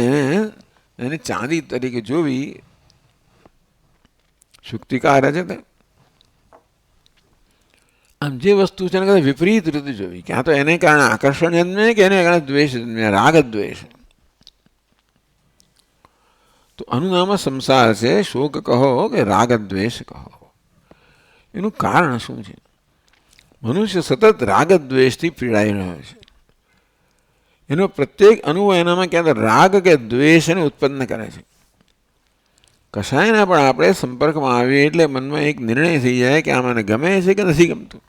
A: એને ચાંદી તરીકે જોવી. શુક્તિકા રજત. આમ જે વસ્તુ છે એને કદાચ વિપરીત રીતે જોવી, ક્યાં તો એને કારણે આકર્ષણ જન્મે કે એને કારણે દ્વેષ જન્મે, રાગ દ્વેષ. તો આનું નામ સંસાર છે. શોક કહો કે રાગ દ્વેષ કહો. એનું કારણ શું છે? મનુષ્ય સતત રાગ દ્વેષથી પીડાઈ રહ્યો છે. એનો પ્રત્યેક અનુભવ એનામાં ક્યાં તો રાગ કે દ્વેષ એને ઉત્પન્ન કરે છે. કશાયના પણ આપણે સંપર્કમાં આવીએ એટલે મનમાં એક નિર્ણય થઈ જાય કે આ મને ગમે છે કે નથી ગમતું.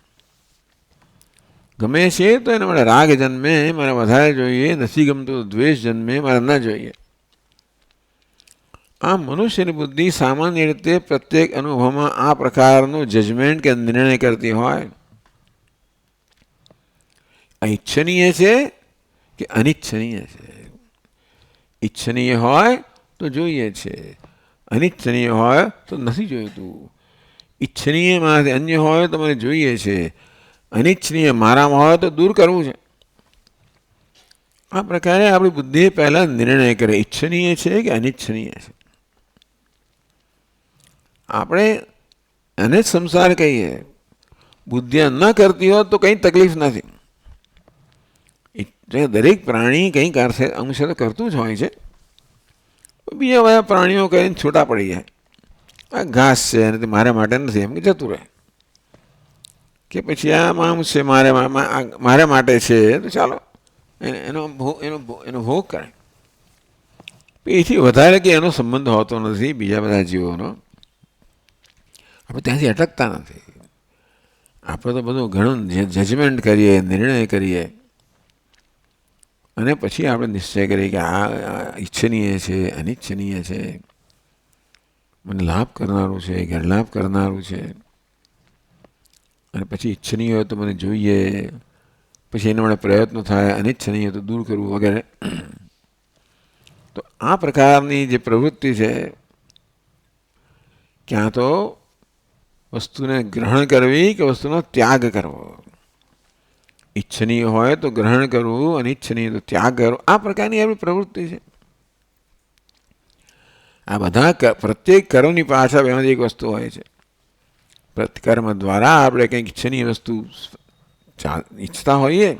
A: ગમે છે તો એને મારે રાગ જન્મે, મારે વધારે જોઈએ. નથી ગમતું તો દ્વેષ જન્મે, મારે ન જોઈએ. આ મનુષ્યની બુદ્ધિ સામાન્ય રીતે પ્રત્યેક અનુભવમાં આ પ્રકારનું જજમેન્ટ કે નિર્ણય કરતી હોય, ઈચ્છનીય છે કે અનિચ્છનીય છે. ઈચ્છનીય હોય તો જોઈએ છે, અનિચ્છનીય હોય તો નથી જોઈતું. ઈચ્છનીયમાંથી અન્ય હોય તો મને જોઈએ છે, અનિચ્છનીય મારામાં હોય તો દૂર કરવું છે. આ પ્રકારે આપણી બુદ્ધિ પહેલાં નિર્ણય કરે ઈચ્છનીય છે કે અનિચ્છનીય છે. આપણે એને જ સંસાર કહીએ. બુદ્ધિ ન કરતી હોત તો કંઈ તકલીફ નથી. દરેક પ્રાણી કંઈક અંશે તો કરતું જ હોય છે. બીજા બધા પ્રાણીઓ કહીને છૂટા પડી જાય. આ ઘાસ છે અને મારા માટે નથી એમ કે જતું રહે, કે પછી આ માંસ છે મારા માટે છે તો ચાલો એનો ભોગ કરે. એથી વધારે કે એનો સંબંધ હોતો નથી બીજા બધા જીવોનો. આપણે ત્યાંથી અટકતા નથી. આપણે તો બધું ઘણું જજમેન્ટ કરીએ, નિર્ણય કરીએ અને પછી આપણે નિશ્ચય કરીએ કે આ ઈચ્છનીય છે, અનિચ્છનીય છે, મને લાભ કરનારું છે, ગેરલાભ કરનારું છે. અને પછી ઈચ્છનીય હોય તો મને જોઈએ, પછી એના માટે પ્રયત્નો થાય, અનિચ્છનીય તો દૂર કરવું વગેરે. તો આ પ્રકારની જે પ્રવૃત્તિ છે, ક્યાં તો વસ્તુને ગ્રહણ કરવી કે વસ્તુનો ત્યાગ કરવો. ઈચ્છનીય હોય તો ગ્રહણ કરવું, અનિચ્છનીય તો ત્યાગ કરવો. આ પ્રકારની આપણી પ્રવૃત્તિ છે. આ બધા પ્રત્યેક કર્મની પાછળ એમાંથી એક વસ્તુ હોય છે. કર્મ દ્વારા આપણે કંઈક ઈચ્છનીય વસ્તુ ઈચ્છતા હોઈએ,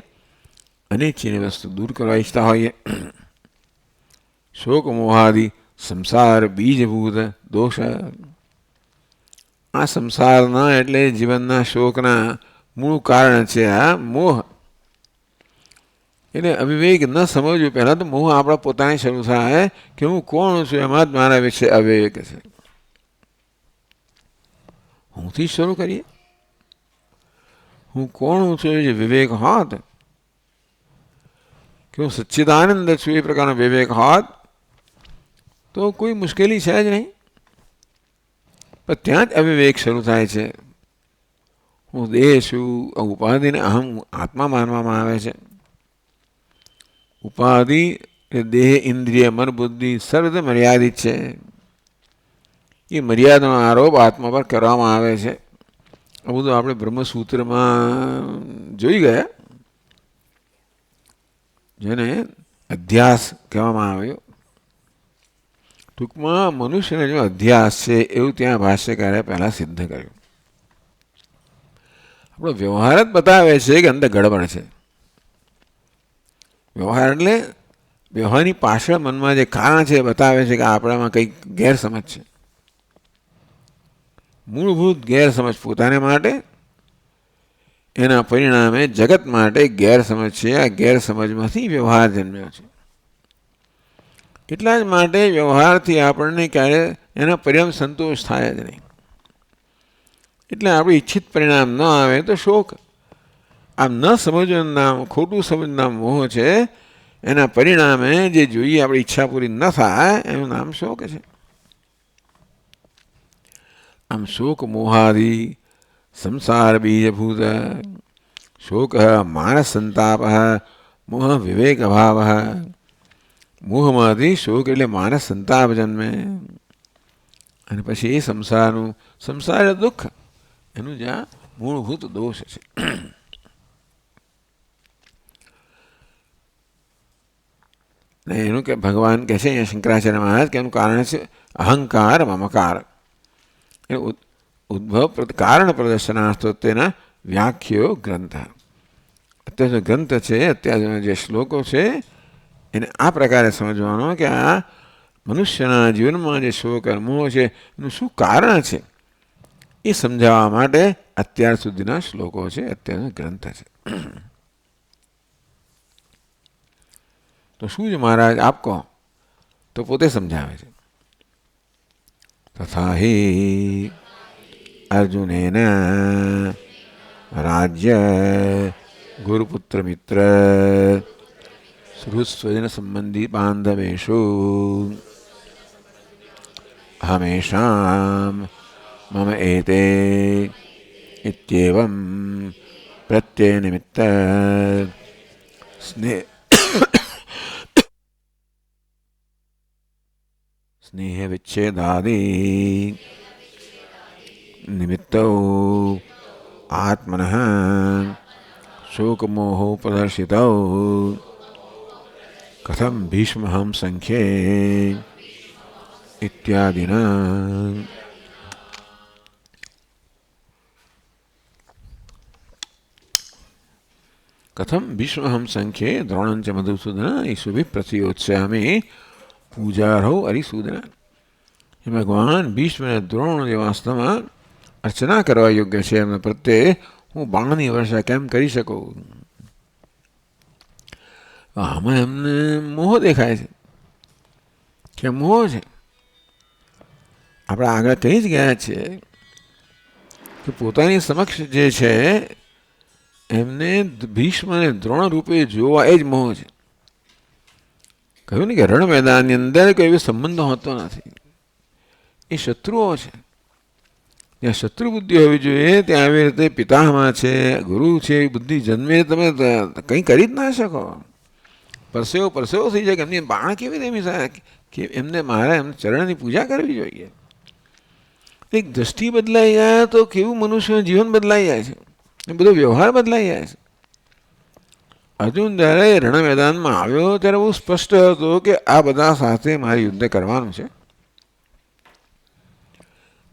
A: અનિચ્છનીય વસ્તુ દૂર કરવા ઈચ્છતા હોઈએ. શોક મોહાદિ સંસાર બીજભૂત દોષ. આ સંસારના એટલે જીવનના શોકના મૂળ કારણ છે આ મોહ. એટલે અવિવેક ન સમજવું. પહેલાં તો મોહ આપણા પોતાને શરૂ થાય કે હું કોણ છું, એમાં જ મારા વિશે અવિવેક છે. હુંથી શરૂ કરીએ. હું કોણ છું એ વિવેક હોત, કે હું સચ્ચિદાનંદ છું એ પ્રકારનો વિવેક હોત તો કોઈ મુશ્કેલી છે જ નહીં. પણ ત્યાં જ અવિવેક શરૂ થાય છે. હું દેહ છું, ઉપાધિને અહમ આત્મા માનવામાં આવે છે. ઉપાધિ એ દેહ, ઇન્દ્રિય, મન, બુદ્ધિ સર્વ મર્યાદિત છે. એ મર્યાદાનો આરોપ આત્મા પર કરવામાં આવે છે. આ બધું આપણે બ્રહ્મસૂત્રમાં જોઈ ગયા, જેને અધ્યાસ કહેવામાં આવ્યો. ટૂંકમાં મનુષ્યને જો અધ્યાસ છે એવું ત્યાં ભાષ્યકારે પહેલાં સિદ્ધ કર્યું. આપણો વ્યવહાર જ બતાવે છે કે અંદર ગડબડ છે. વ્યવહાર એટલે વ્યવહારની પાછળ મનમાં જે કારણ છે એ બતાવે છે કે આપણામાં કંઈક ગેરસમજ છે. મૂળભૂત ગેરસમજ પોતાને માટે, એના પરિણામે જગત માટે ગેરસમજ છે. આ ગેરસમજમાંથી વ્યવહાર જન્મ્યો છે. એટલા જ માટે વ્યવહારથી આપણને ક્યારે એના પરિણામ સંતોષ થાય જ નહીં. એટલે આપણે ઈચ્છિત પરિણામ ન આવે તો શોક. આમ ન સમજવાનું નામ, ખોટું સમજનું નામ મોહ છે. એના પરિણામે જે જોઈએ આપણી ઈચ્છા પૂરી ન થાય એનું નામ શોક છે. આમ શોક મોહાદિ સંસાર બીજભૂત. શોક માનસ સંતાપ, મોહ વિવેક અભાવ. મોહમાંથી શોક એટલે માનસ સંતાપ જન્મે. અને પછી એ સંસાર દુઃખ એનું જ્યાં મૂળભૂત દોષ છે. ને એનું કે ભગવાન કહે છે અહીંયા શંકરાચાર્ય મહારાજ કે એનું કારણ છે અહંકાર મમકાર. એ ઉદ્ભવ કારણ પ્રદર્શનાર્થ તેના વ્યાખ્યો ગ્રંથ. અત્યારે ગ્રંથ છે, અત્યારે જે શ્લોકો છે એને આ પ્રકારે સમજવાનો કે આ મનુષ્યના જીવનમાં જે શોક મોહ છે એનું શું કારણ છે એ સમજાવવા માટે અત્યાર સુધીના શ્લોકો છે, અત્યારનો ગ્રંથ છે. તો શું છે મહારાજ આપ કહો તો પોતે સમજાવે છે. તથા હિ અર્જુનેન રાજ્ય ગુરુપુત્ર મિત્ર સુહૃદ સ્વજન સંબંધી બાંધવેશુ હમેશાં મમ એતે ઇત્યેવં પ્રત્યનિમિત્ત સ્નેહ સ્નેહવિચ્છેદાદી નિમિત્તૌ આત્મનઃ શોકમોહો પ્રદર્શિતૌ કથમ ભીષ્મહં સંખ્યે ઇત્યાદિના. કથમ ભીષ્મહં સંખ્યે દ્રોણંચ મધુસૂદન ઈશુભિ પ્રતિયોત્સ્યામિ પૂજાર્હૌ અરિસૂદન. એ ભગવાન ભીષ્મ અને દ્રોણ જે વાસ્તવમાં અર્ચના કરવા યોગ્ય છે એમના પ્રત્યે હું બાણની વર્ષા કેમ કરી શકું? આમાં એમને મોહ દેખાય છે કે મોહ છે. આપણે આગળ કહી જ ગયા છે કે પોતાની સમક્ષ જે છે એમને ભીષ્મ અને દ્રોણ રૂપે જોવા એ જ મોહ છે. કહ્યું ને કે રણ મેદાનની અંદર કોઈ એવો સંબંધ હોતો નથી. એ શત્રુઓ છે. ત્યાં શત્રુ બુદ્ધિ હોવી જોઈએ. ત્યાં આવી રીતે પિતામહ છે, ગુરુ છે, એ બુદ્ધિ જન્મે તમે કંઈ કરી જ ના શકો. પરસેવો થઈ જાય કે એમની બાણ કેવી રીતે કે એમને મારા એમને ચરણની પૂજા કરવી જોઈએ. એક દ્રષ્ટિ બદલાઈ જાય તો કેવું મનુષ્યનું જીવન બદલાઈ જાય છે, એ બધો વ્યવહાર બદલાઈ જાય છે. અર્જુન જ્યારે રણ મેદાનમાં આવ્યો ત્યારે બહુ સ્પષ્ટ હતું કે આ બધા સાથે મારે યુદ્ધ કરવાનું છે.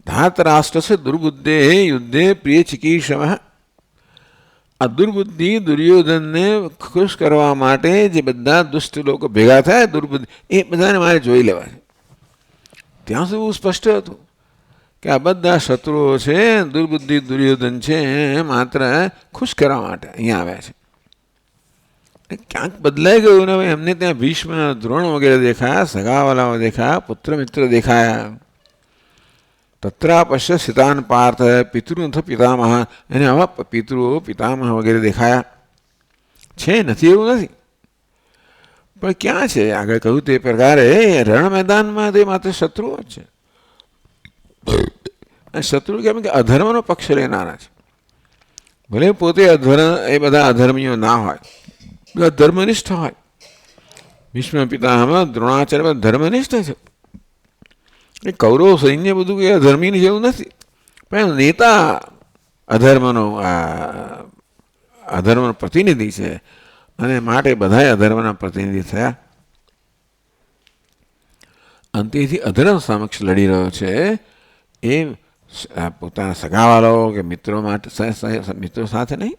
A: ધાતરાષ્ટ્રસ્ય દુર્બુદ્ધે યુદ્ધે પ્રિય ચિકીર્ષવ. આ દુર્બુદ્ધિ દુર્યોધનને ખુશ કરવા માટે જે બધા દુષ્ટ લોકો ભેગા થાય દુર્બુદ્ધિ એ બધાને મારે જોઈ લેવા છે. ત્યાં સુધી બહુ સ્પષ્ટ હતું કે આ બધા શત્રુઓ છે, દુર્બુદ્ધિ દુર્યોધન છે, માત્ર ખુશ કરવા માટે અહીંયા આવ્યા છે. ક્યાંક બદલાઈ ગયું ને એમને ત્યાં ભીષ્મ દ્રોણ વગેરે દેખાયા, સગાવાલાઓ દેખાયા, પુત્ર મિત્ર દેખાયા. તત્રાપશ્ય સિતાન પાર્થ પિતૃથ પિતામહ. એને આવા પિતૃઓ પિતામહ વગેરે દેખાયા છે. નથી એવું નથી, પણ ક્યાં છે? આગળ કહ્યું તે પ્રકારે રણ મેદાનમાં તે માત્ર શત્રુઓ જ છે. શત્રુ કેમ કે અધર્મનો પક્ષ લેનારા છે. ભલે પોતે એ બધા અધર્મીઓ ના હોય, બધા ધર્મનિષ્ઠ હોય. ભીષ્મ પિતામહ દ્રોણાચાર્ય ધર્મનિષ્ઠ છે. એ કૌરવ સૈન્ય બધું કે અધર્મીની જેવું નથી, પણ નેતા અધર્મનો પ્રતિનિધિ છે અને માટે બધા અધર્મના પ્રતિનિધિ થયા. અંતેથી અધર્મ સમક્ષ લડી રહ્યો છે એ પોતાના સગાવાળાઓ કે મિત્રો સાથે નહીં.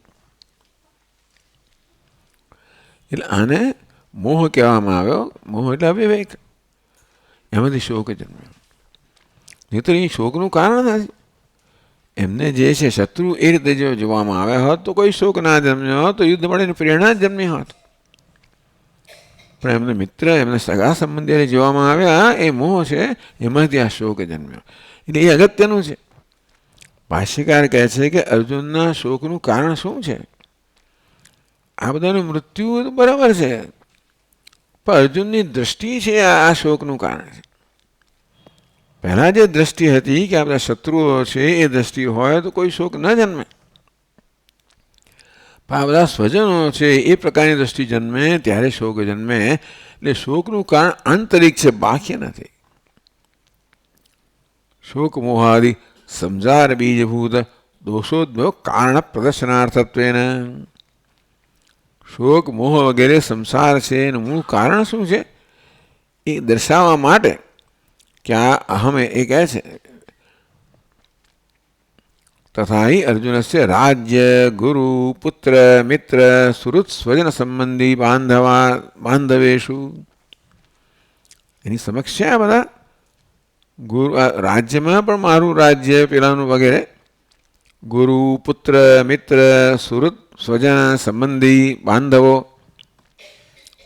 A: એટલે આને મોહ કહેવામાં આવ્યો. મોહ એટલે અવિવેક. એમાંથી શોક જન્મ્યો. નહીં તો એ શોકનું કારણ નથી. એમને જે છે શત્રુ એ રીતે જો જોવામાં આવ્યા હોત તો કોઈ શોક ના જન્મ્યો હોત, તો યુદ્ધ માટેની પ્રેરણા જ જન્મી હોત. પણ એમને મિત્ર, એમને સગા સંબંધીને જોવામાં આવ્યા, એ મોહ છે, એમાંથી આ શોક જન્મ્યો. એટલે એ અગત્યનું છે. ભાષ્યકાર કહે છે કે અર્જુનના શોકનું કારણ શું છે? આ બધાનું મૃત્યુ બરાબર છે, પણ અર્જુનની દ્રષ્ટિ છે આ શોકનું કારણ છે. પહેલાં જે દ્રષ્ટિ હતી કે આ બધા શત્રુઓ છે, એ દ્રષ્ટિ હોય તો કોઈ શોક ન જન્મે. પણ આ બધા સ્વજનો છે એ પ્રકારની દ્રષ્ટિ જન્મે ત્યારે શોક જન્મે. એટલે શોકનું કારણ આંતરિક છે, બાહ્ય નથી. શોક મોહાદિ સમજાર બીજભૂત દોષોદ્ભવ કારણ પ્રદર્શનાર્થત્વેન. શોક મોહ વગેરે સંસાર છે એનું મૂળ કારણ શું છે એ દર્શાવવા માટે કે આ અહમ એ કહે છે. તથા હિ અર્જુનસ્ય રાજ્ય ગુરુ પુત્ર મિત્ર સુહૃદ સ્વજન સંબંધી બાંધવેશુ. એની સમક્ષ છે આ બધા. ગુરુ રાજ્યમાં પણ મારું રાજ્ય પેલાનું વગેરે, ગુરુ પુત્ર મિત્ર સુહૃદ સ્વજન સંબંધી બાંધવો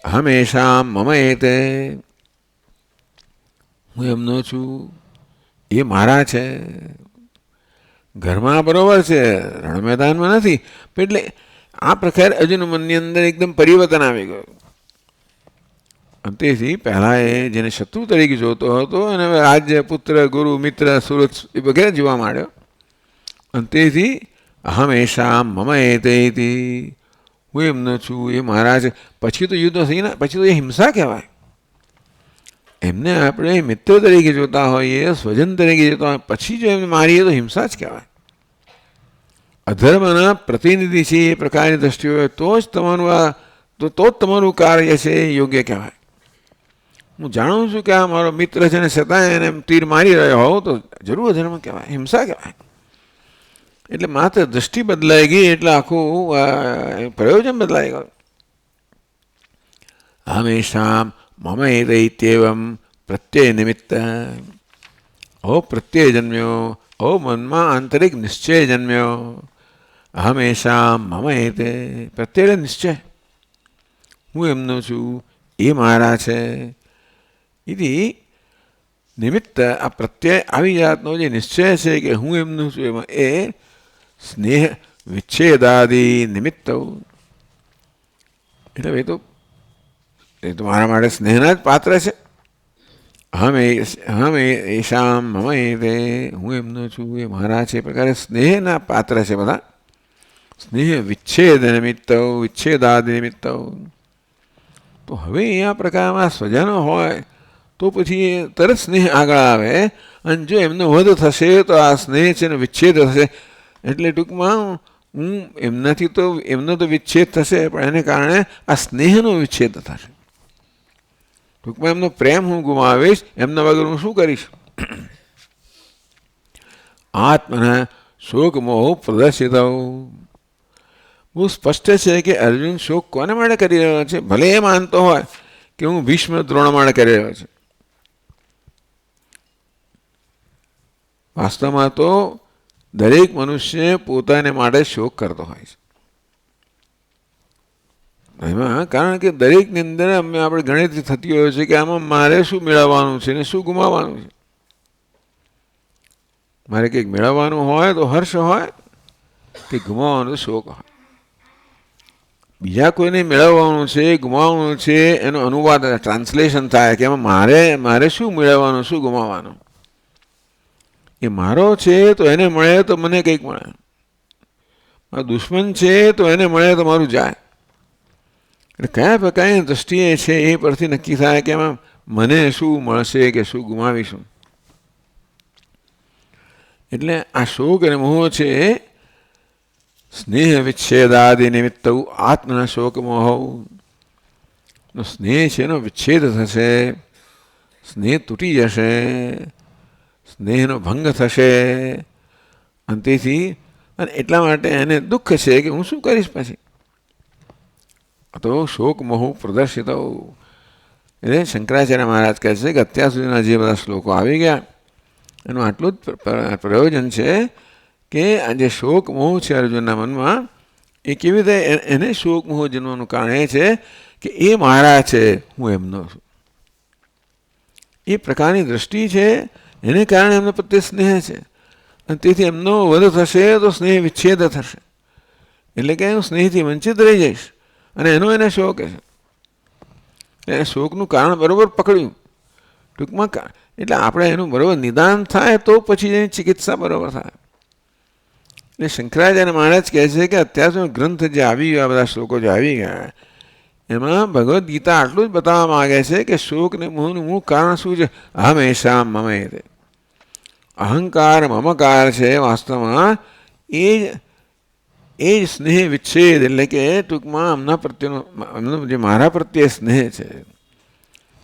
A: હંમેશા મમ એતે. હું એમનો છું, એ મારા છે. ઘરમાં બરોબર છે, રણ મેદાનમાં નથી. એટલે આ પ્રકારે અર્જુન મનની અંદર એકદમ પરિવર્તન આવી ગયું. તેથી પહેલાં એ જેને શત્રુ તરીકે જોતો હતો અને હવે રાજ્ય, પુત્ર, ગુરુ, મિત્ર, સુરત એ વગેરે જોવા માંડ્યો. અને તેથી અહમેશા મમ એતેતી, હું એમનો છું, એ મારા છે. પછી તો યુદ્ધ થઈ ને, પછી તો એ હિંસા કહેવાય. એમને આપણે મિત્ર તરીકે જોતા હોઈએ, સ્વજન તરીકે જોતા હોય, પછી જો એમને મારીએ તો હિંસા જ કહેવાય. અધર્મના પ્રતિનિધિ છે એ પ્રકારની દ્રષ્ટિ હોય તો જ તમારું તો જ તમારું કાર્ય છે એ યોગ્ય કહેવાય. હું જાણું છું કે આ મારો મિત્ર છે ને છતાં એને તીર મારી રહ્યો હોવ તો જરૂર અધર્મ કહેવાય, હિંસા કહેવાય. એટલે માત્ર દ્રષ્ટિ બદલાઈ ગઈ એટલે આખું પ્રયોજન બદલાઈ ગયું. હંમેશા મમ એતૈત્યેવમ પ્રત્યય નિમિત્ત. હો પ્રત્યય જન્મ્યો, હો મનમાં આંતરિક નિશ્ચય જન્મ્યો. હંમેશા મમ એતે, પ્રત્યય નિશ્ચય, હું એમનો છું, એ મારા છે. ઇતિ નિમિત્ત, આ પ્રત્યય આવી જાતનો જે નિશ્ચય છે કે હું એમનું છું એમાં, એ સ્નેહ વિચ્છેદાદી નિમિત્ત. એટલે એ તો મારા માટે સ્નેહના જ પાત્ર છે. હમ એશામ મમ એતે, હું એમનો છું, એ મારા છે. એ પ્રકારે સ્નેહના પાત્ર છે બધા. સ્નેહ વિચ્છેદ નિમિત્ત, વિચ્છેદાદ નિમિત્ત. તો હવે એ આ પ્રકારમાં સ્વજનો હોય તો પછી તરત સ્નેહ આગળ આવે. અને જો એમનો વધ થશે તો આ સ્નેહ છે ને વિચ્છેદ થશે. એટલે ટૂંકમાં હું એમનાથી તો એમનો તો વિચ્છેદ થશે, પણ એને કારણે આ સ્નેહનો વિચ્છેદ થશે. ટૂંકમાં એમનો પ્રેમ હું ગુમાવીશ, એમના વગર હું શું કરીશ. આત્મના શોક મોહ પ્રદર્શિત. બહુ સ્પષ્ટ છે કે અર્જુન શોક કોને માટે કરી રહ્યો છે. ભલે એ માનતો હોય કે હું ભીષ્મ દ્રોણ માટે કરી રહ્યો છું, વાસ્તવમાં તો દરેક મનુષ્ય પોતાને માટે શોક કરતો હોય છે. એમાં કારણ કે દરેકની અંદર આપણે ગણતરી થતી હોય છે કે આમાં મારે શું મેળવવાનું છે ને શું ગુમાવવાનું છે. મારે કંઈક મેળવવાનું હોય તો હર્ષ હોય, કે ગુમાવવાનું તો શોક હોય. બીજા કોઈને મેળવવાનું છે, ગુમાવવાનું છે, એનો અનુવાદ ટ્રાન્સલેશન થાય કે એમાં મારે શું મેળવવાનું, શું ગુમાવવાનું. એ મારો છે તો એને મળે તો મને કંઈક મળે, મારો દુશ્મન છે તો એને મળે તો મારું જાય. એટલે કયા પ્રકારની દ્રષ્ટિએ છે એ પરથી નક્કી થાય કે એમાં મને શું મળશે કે શું ગુમાવીશું. એટલે આ શોક અને મોહ છે સ્નેહ વિચ્છેદાદિ નિમિત્ત. આત્મના શોક મોહ, સ્નેહ છે એનો વિચ્છેદ થશે, સ્નેહ તૂટી જશે, સ્નેહનો ભંગ થશે. અને તેથી અને એટલા માટે એને દુઃખ છે કે હું શું કરીશ પછી. તો શોક મોહ પ્રદર્શિત. એટલે શંકરાચાર્ય મહારાજ કહે છે કે અત્યાર સુધીના જે બધા શ્લોકો આવી ગયા એનું આટલું જ પ્રયોજન છે કે આ જે શોક મોહ છે અર્જુનના મનમાં, એ કેવી રીતે એને શોક મોહ જન્મવાનું કારણ એ છે કે એ મારા છે, હું એમનો છું. એ પ્રકારની દ્રષ્ટિ છે, એને કારણે એમનો પ્રત્યે સ્નેહ છે. અને તેથી એમનો વધ થશે તો સ્નેહ વિચ્છેદ થશે. એટલે કે હું સ્નેહથી વંચિત રહી જઈશ. અને એનો એને શોક છે. એને શોકનું કારણ બરાબર પકડ્યું. ટૂંકમાં એટલે આપણે એનું બરાબર નિદાન થાય તો પછી એની ચિકિત્સા બરાબર થાય. એટલે શંકરાચાર્ય મહારાજ કહે છે કે અત્યાર સુધી ગ્રંથ જે આવી ગયા, બધા શ્લોકો જે આવી ગયા, એમાં ભગવદ્ ગીતા આટલું જ બતાવવા માંગે છે કે શોક ને મોહનું મૂળ કારણ શું છે. હંમેશા મમ એતે, અહંકાર મમકાર છે વાસ્તવમાં એ જ સ્નેહ વિચ્છેદ. એટલે કે ટૂંકમાં એમના પ્રત્યેનો એમનો જે મારા પ્રત્યે સ્નેહ છે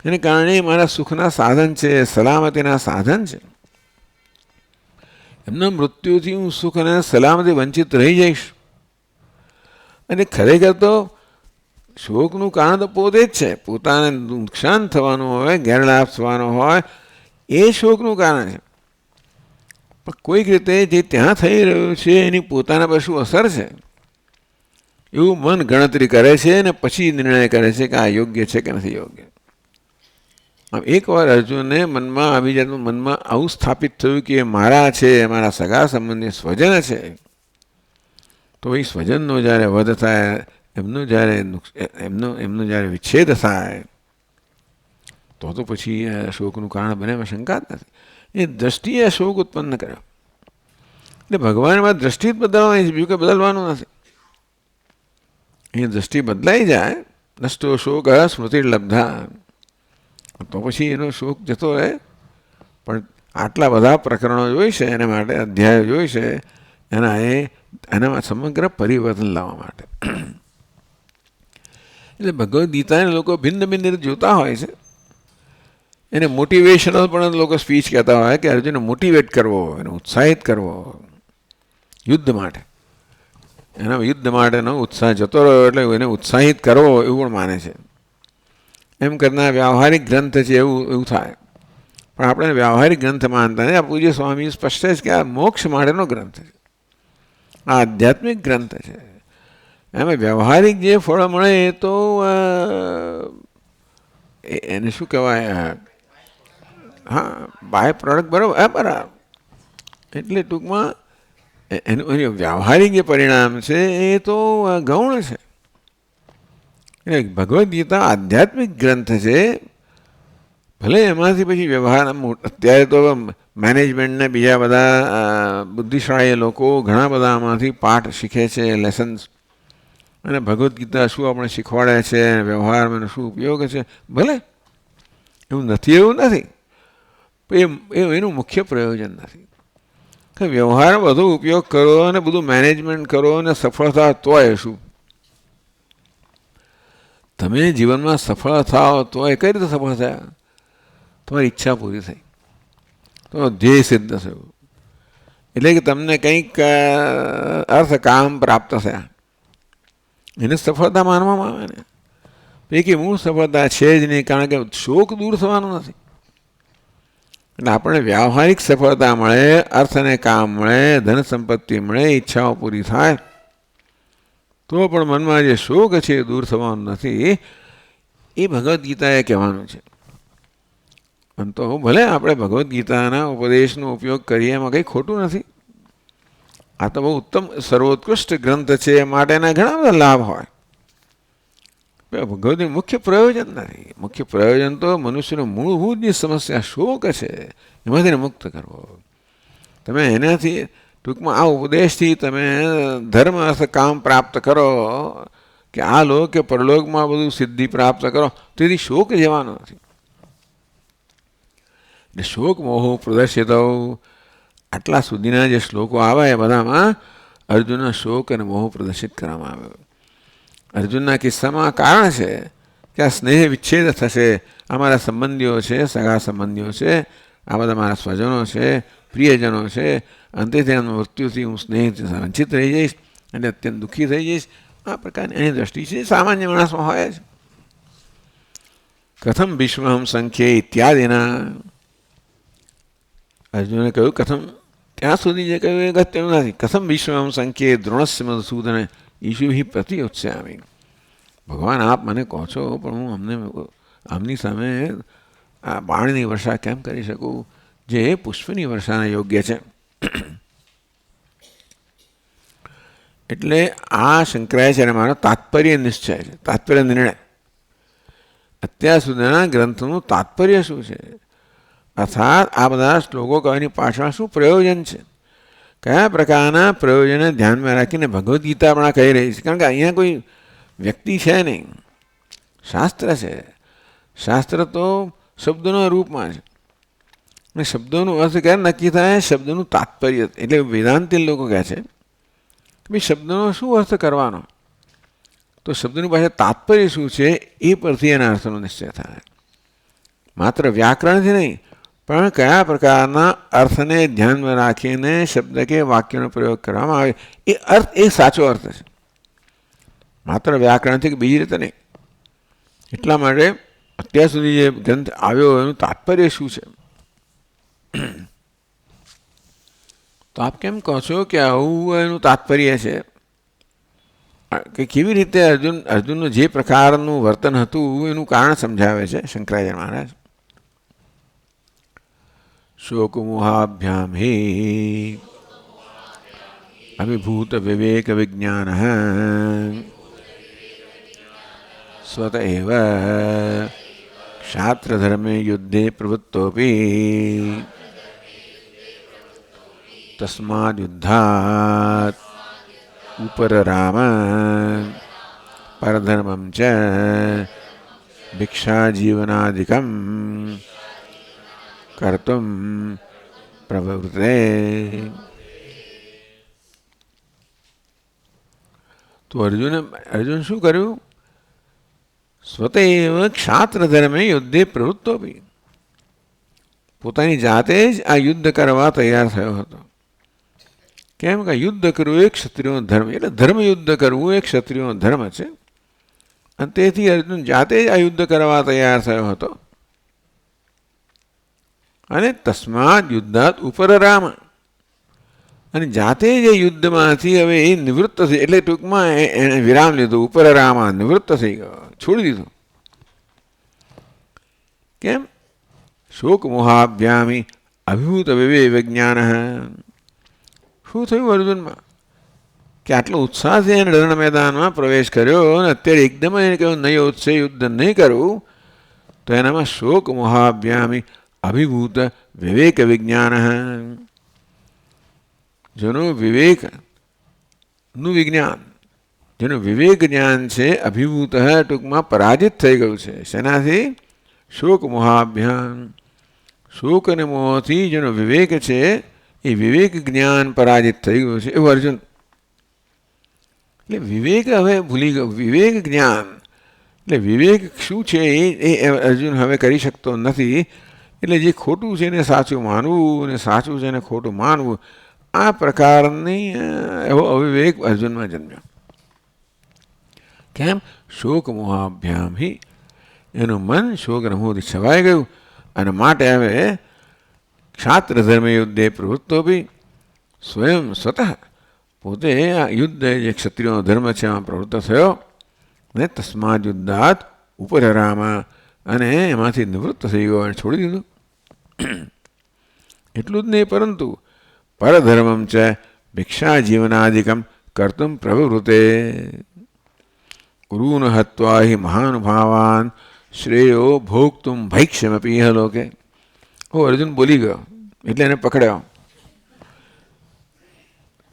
A: એને કારણે મારા સુખના સાધન છે, સલામતીના સાધન છે. એમના મૃત્યુથી હું સુખ અને સલામતી વંચિત રહી જઈશ. અને ખરેખર તો શોકનું કારણ તો પોતે જ છે. પોતાને નુકસાન થવાનું હોય, ગેરલાભ થવાનો હોય, એ શોકનું કારણ છે. પણ કોઈક રીતે જે ત્યાં થઈ રહ્યું છે એની પોતાના પર શું અસર છે એવું મન ગણતરી કરે છે અને પછી નિર્ણય કરે છે કે આ યોગ્ય છે કે નથી યોગ્ય. આમ એકવાર અર્જુનને મનમાં આવી જાતનું મનમાં આવું સ્થાપિત થયું કે મારા છે, મારા સગા સંબંધી સ્વજન છે, તો એ સ્વજનનો જ્યારે વધ થાય, એમનો જ્યારે વિચ્છેદ થાય, તો પછી શોકનું કારણ બને એમાં શંકા જ નથી. એ દ્રષ્ટિએ શોક ઉત્પન્ન કર્યો. એટલે ભગવાનમાં દ્રષ્ટિ જ બદલવાની છે, બીજું કંઈ બદલવાનું નથી. એ દ્રષ્ટિ બદલાઈ જાય, નષ્ટો શોક સ્મૃતિ લબ્ધા, તો પછી એનો શોક જતો રહે. પણ આટલા બધા પ્રકરણો જોઈશે, એના માટે અધ્યાયો જોઈશે, એનામાં સમગ્ર પરિવર્તન લાવવા માટે. એટલે ભગવદ્ ગીતાને લોકો ભિન્ન ભિન્ન રીતે જોતા હોય છે. એને મોટિવેશનલ પણ લોકો સ્પીચ કહેતા હોય કે અર્જુનને મોટિવેટ કરવો, એને ઉત્સાહિત કરવો યુદ્ધ માટે. એના યુદ્ધ માટેનો ઉત્સાહ જતો રહ્યો એટલે એને ઉત્સાહિત કરવો એવું પણ માને છે. એમ કરનાર વ્યવહારિક ગ્રંથ છે એવું થાય. પણ આપણે વ્યવહારિક ગ્રંથ માનતા નહીં. આ પૂજ્ય સ્વામી સ્પષ્ટ છે કે આ મોક્ષ માટેનો ગ્રંથ છે, આ આધ્યાત્મિક ગ્રંથ છે. એમાં વ્યવહારિક જે ફળ મળે એ તો એને શું કહેવાય, હા, બાય પ્રોડક્ટ, બરાબર. એટલે ટૂંકમાં એનું વ્યવહારિક જે પરિણામ છે એ તો ગૌણ છે. એટલે ભગવદ્ ગીતા આધ્યાત્મિક ગ્રંથ છે. ભલે એમાંથી પછી વ્યવહાર, અત્યારે તો મેનેજમેન્ટને બીજા બધા બુદ્ધિશાળી લોકો ઘણા બધા આમાંથી પાઠ શીખે છે, લેસન્સ. અને ભગવદ્ ગીતા શું આપણે શીખવાડે છે, વ્યવહારમાં શું ઉપયોગ છે, ભલે એવું નથી, એવું નથી. એનું મુખ્ય પ્રયોજન નથી કે વ્યવહાર બધો ઉપયોગ કરો અને બધું મેનેજમેન્ટ કરો અને સફળ થાવ તોય શું? તમે જીવનમાં સફળ થાવ તો એ કઈ રીતે સફળ થયા? તમારી ઈચ્છા પૂરી થઈ, તો ધ્યેય સિદ્ધ થયું, એટલે કે તમને કંઈક અર્થ કામ પ્રાપ્ત થયા, એને સફળતા માનવામાં આવે ને. પૈકી મૂળ સફળતા છે જ નહીં, કારણ કે શોક દૂર થવાનો નથી. એટલે આપણને વ્યવહારિક સફળતા મળે, અર્થ અને કામ મળે, ધન સંપત્તિ મળે, ઈચ્છાઓ પૂરી થાય, તો પણ મનમાં જે શોક છે એ દૂર થવાનું નથી. એ ભગવદ્ ગીતાએ કહેવાનું છે. અને તો ભલે આપણે ભગવદ્ ગીતાના ઉપદેશનો ઉપયોગ કરીએ, એમાં કંઈ ખોટું નથી. આ તો બહુ ઉત્તમ સર્વોત્કૃષ્ટ ગ્રંથ છે, માટેના ઘણા બધા લાભ હોય. ભગવદ્નું મુખ્ય પ્રયોજન નથી. મુખ્ય પ્રયોજન તો મનુષ્યનો મૂળભૂત જે સમસ્યા શોક છે એમાંથી મુક્ત કરવો. તમે એનાથી ટૂંકમાં આ ઉપદેશથી તમે ધર્મ અર્થ કામ પ્રાપ્ત કરો, કે આ લોક કે પરલોકમાં બધું સિદ્ધિ પ્રાપ્ત કરો, તેથી શોક જવાનો નથી. એટલે શોક મોહ પ્રદર્શિત, આટલા સુધીના જે શ્લોકો આવે એ બધામાં અર્જુનના શોક અને મોહ પ્રદર્શિત કરવામાં આવ્યો. અર્જુનના કિસ્સામાં કારણ છે કે આ સ્નેહ વિચ્છેદ થશે, અમારા સંબંધીઓ છે, સગા સંબંધીઓ છે, આ બધા મારા સ્વજનો છે, પ્રિયજનો છે, અંતેથી એમના મૃત્યુથી હું સ્નેહથી વંચિત રહી જઈશ અને અત્યંત દુઃખી થઈ જઈશ. આ પ્રકારની એની દ્રષ્ટિ છે, સામાન્ય માણસમાં હોય જ. કથમ વિશ્વહમ સંખ્ય ઇત્યાદિના, અર્જુને કહ્યું કથમ, ત્યાં સુધી જે કહ્યું એ અગત્યનું નથી. કથમ વિશ્વહમ સંખ્ય દ્રોણસ્ય મધુસૂદન ઈશુભી પ્રતિઉત્સ્યામિ. ભગવાન આપ મને કહો છો, પણ હું આમની સામે આ બાણની વર્ષા કેમ કરી શકું જે પુષ્પની વર્ષાને યોગ્ય છે? એટલે આ શંકરાચાર્ય મારો તાત્પર્ય નિશ્ચય છે, તાત્પર્ય નિર્ણય. અત્યાર સુધીના ગ્રંથનું તાત્પર્ય શું છે, અર્થાત આ બધા શ્લોકો કહેવાની પાછળ શું પ્રયોજન છે, કયા પ્રકારના પ્રયોજનને ધ્યાનમાં રાખીને ભગવદ્ ગીતા આપણા કહી રહી છે. કારણ કે અહીંયા કોઈ વ્યક્તિ છે નહીં, શાસ્ત્ર છે. શાસ્ત્ર તો શબ્દોના રૂપમાં છે, અને શબ્દોનો અર્થ ક્યારે નક્કી થાય? શબ્દનું તાત્પર્ય. એટલે વેદાંતી લોકો કહે છે કે ભાઈ શબ્દનો શું અર્થ કરવાનો, તો શબ્દની પાસે તાત્પર્ય શું છે એ પરથી એના અર્થનો નિશ્ચય થાય. માત્ર વ્યાકરણથી નહીં, પણ કયા પ્રકારના અર્થને ધ્યાનમાં રાખીને શબ્દ કે વાક્યનો પ્રયોગ કરવામાં આવે એ અર્થ, એ સાચો અર્થ છે, માત્ર વ્યાકરણથી કે બીજી રીતે નહીં. એટલા માટે અત્યાર સુધી જે ગ્રંથ આવ્યો એનું તાત્પર્ય શું છે? તો આપ કેમ કહો છો કે આવું એનું તાત્પર્ય છે? કે કેવી રીતે અર્જુનનું જે પ્રકારનું વર્તન હતું એનું કારણ સમજાવે છે શંકરાચાર્ય મહારાજ. શોકમોહાભ્યામ હે અભિભૂત વિવેક વિજ્ઞાન સ્વત એવ ક્ષાત્રધર્મે યુદ્ધે પ્રવૃત્તોપી તસ્માદ યુદ્ધાત ઉપરરામ પરધર્મમ ચ ભિક્ષાજીવનાદિકમ કર્તુમ પ્રવૃત્તે. તો અર્જુન શું કર્યું? સ્વતેવ ક્ષાત્રધર્મે યુદ્ધે પ્રવૃત્તો બી, પોતાની જાતે જ આ યુદ્ધ કરવા તૈયાર થયો હતો. કેમ કે યુદ્ધ કરવું એ ક્ષત્રિયનો ધર્મ, એટલે ધર્મ યુદ્ધ કરવું એ ક્ષત્રિયનો ધર્મ છે. અને તેથી અર્જુન જાતે જ આ યુદ્ધ કરવા તૈયાર થયો હતો. અને તસ્માદ યુદ્ધાત ઉપરરામ, અને જાતે જ એ યુદ્ધમાંથી હવે એ નિવૃત્ત થઈ, એટલે ટૂંકમાં એને વિરામ લીધો. ઉપરરામ નિવૃત્ત થઈ ગયો, છોડી દીધું. કેમ? શોક મોહાભ્યામી અભિભૂત વિજ્ઞાન. શું થયું અર્જુનમાં કે આટલો ઉત્સાહથી એને રણ મેદાનમાં પ્રવેશ કર્યો અને અત્યારે એકદમ એને કહ્યું નહીં ઉત્સે યુદ્ધ નહીં કરવું, તો એનામાં શોક મોહાભ્યામી અભિભૂત વિવેક વિજ્ઞાન. જેનું વિવેકનું વિજ્ઞાન, જેનું વિવેક જ્ઞાન છે, અભિભૂત ટૂંકમાં પરાજિત થઈ ગયું છે. શેનાથી? શોક મોહાભ્યામ. શોક અને મોહથી જેનો વિવેક છે એ વિવેક જ્ઞાન પરાજિત થઈ ગયું છે. એવું અર્જુન, એટલે વિવેક હવે ભૂલી ગયો. વિવેક જ્ઞાન એટલે વિવેક શું છે એ અર્જુન હવે કરી શકતો નથી. એટલે જે ખોટું છે એને સાચું માનવું અને સાચું છે એને ખોટું માનવું, આ પ્રકારની એવો અવિવેક અર્જુનમાં જન્મ્યો. કેમ? શોક મોહાભ્યામ હિ, એનું મન શોક અને મોહથી છવાઈ ગયું. અને માટે હવે ક્ષાત્ર ધર્મ યુદ્ધે પ્રવૃત્તો બી, સ્વયં સ્વતઃ પોતે આ યુદ્ધ જે ક્ષત્રિયનો ધર્મ છે એમાં પ્રવૃત્ત થયો. અને તસ્માદ યુદ્ધાત ઉપરરામા, અને એમાંથી નિવૃત્ત થઈ ગયો અને છોડી દીધું. એટલું જ નહીં, પરંતુ પરધર્મમ છે ભિક્ષા જીવનાદિકમ કર્તુમ પ્રવૃત્તે. ગુરુન હત્વા હિ મહાનુભાવાન શ્રેયો ભોગતુમ ભૈક્ષ્યમપી ઇહ લોકે. અર્જુન બોલી ગયો એટલે એને પકડ્યો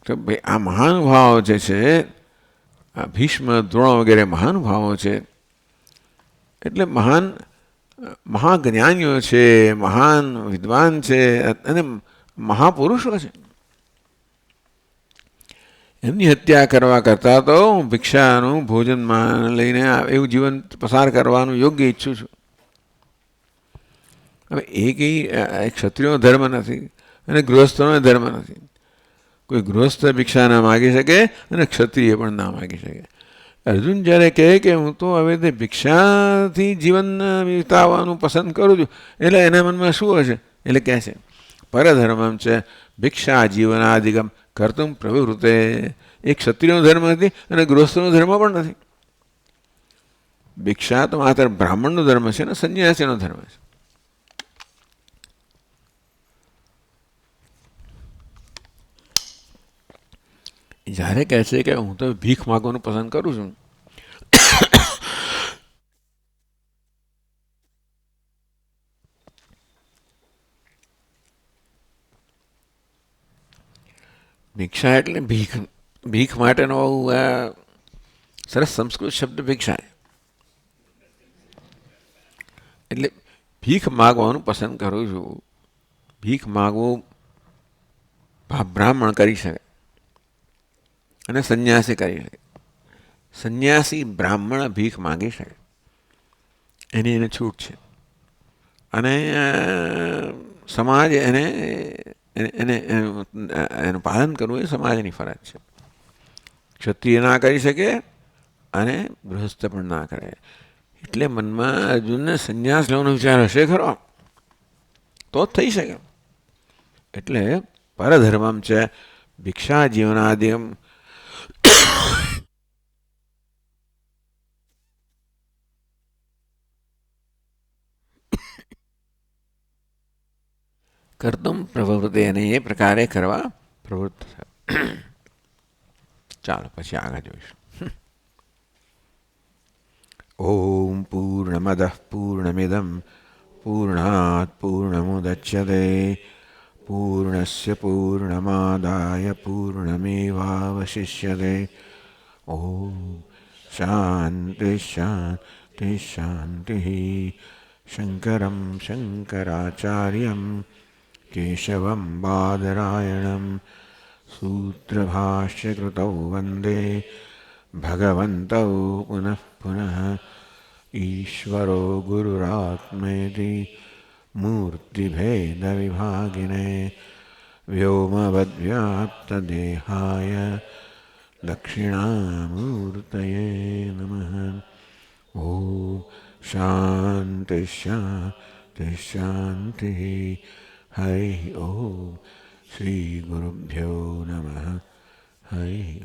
A: કે ભાઈ આ મહાનુભાવો જે છે, આ ભીષ્મ દ્રોણ વગેરે મહાનુભાવો છે, એટલે મહાજ્ઞાનીઓ છે, મહાન વિદ્વાન છે અને મહાપુરુષો છે. એમની હત્યા કરવા કરતાં તો હું ભિક્ષાનું ભોજનમાં લઈને એવું જીવન પસાર કરવાનું યોગ્ય ઈચ્છું છું. હવે એ કંઈ ક્ષત્રિયનો ધર્મ નથી અને ગૃહસ્થનો ધર્મ નથી. કોઈ ગૃહસ્થ ભિક્ષા ના માગી શકે અને ક્ષત્રિય પણ ના માગી શકે. અર્જુન જ્યારે કહે કે હું તો હવે તે ભિક્ષાથી જીવન વિતાવવાનું પસંદ કરું છું, એટલે એના મનમાં શું હશે? એટલે કહે છે પરધર્મમ છે ભિક્ષા જીવનાદિગમ કર્તુમ પ્રવૃત્તે. એ ક્ષત્રિયનો ધર્મ નથી અને ગૃહસ્થનો ધર્મ પણ નથી. ભિક્ષા તો માત્ર બ્રાહ્મણનો ધર્મ છે ને સંન્યાસીનો ધર્મ છે. જ્યારે કહે છે કે હું તો ભીખ માગવાનું પસંદ કરું છું, ભિક્ષા એટલે ભીખ. ભીખ માટેનો સરસ સંસ્કૃત શબ્દ ભિક્ષા. એટલે ભીખ માગવાનું પસંદ કરું છું. ભીખ માગવું બ્રાહ્મણ કરી શકે અને સંન્યાસી કરી શકે. સંન્યાસી બ્રાહ્મણ ભીખ માગી શકે, એની એને છૂટ છે. અને સમાજ એનું પાલન કરવું એ સમાજની ફરજ છે. ક્ષત્રિય ના કરી શકે અને ગૃહસ્થ પણ ના કરે. એટલે મનમાં અર્જુનને સંન્યાસ લેવાનો વિચાર હશે ખરો તો જ થઈ શકે. એટલે પરધર્મમ છે ભિક્ષા જીવનાદિમ કર્તુમ પ્રવૃત્તિ, અને એ પ્રકારે કરવા પ્રવૃત્ત. ચાલો પછી આગળ જોઈશું. ઓમ પૂર્ણમદઃ પૂર્ણમિદં પૂર્ણાત પૂર્ણમુદચ્યતે પૂર્ણસ્ય પૂર્ણમાદાય પૂર્ણમેવાવશિષ્યતે. ઓમ શાંતિ શાંતિ શાંતિ. શંકરં શંકરાચાર્યં કેશવં બાદરાયણં સૂત્રભાષ્યકૃતૌ વંદે ભગવन्तौ પુનઃ પુનઃ. ईश्वरो गुरुरात्मेति मूर्तिभेदविभागिने व्योमवद्व्याप्तदेहाय दक्षिणामूर्तये नमः. ॐ शान्ति शान्ति शान्तिः. हरिः ॐ श्रीगुरुभ्यो नमः. हरिः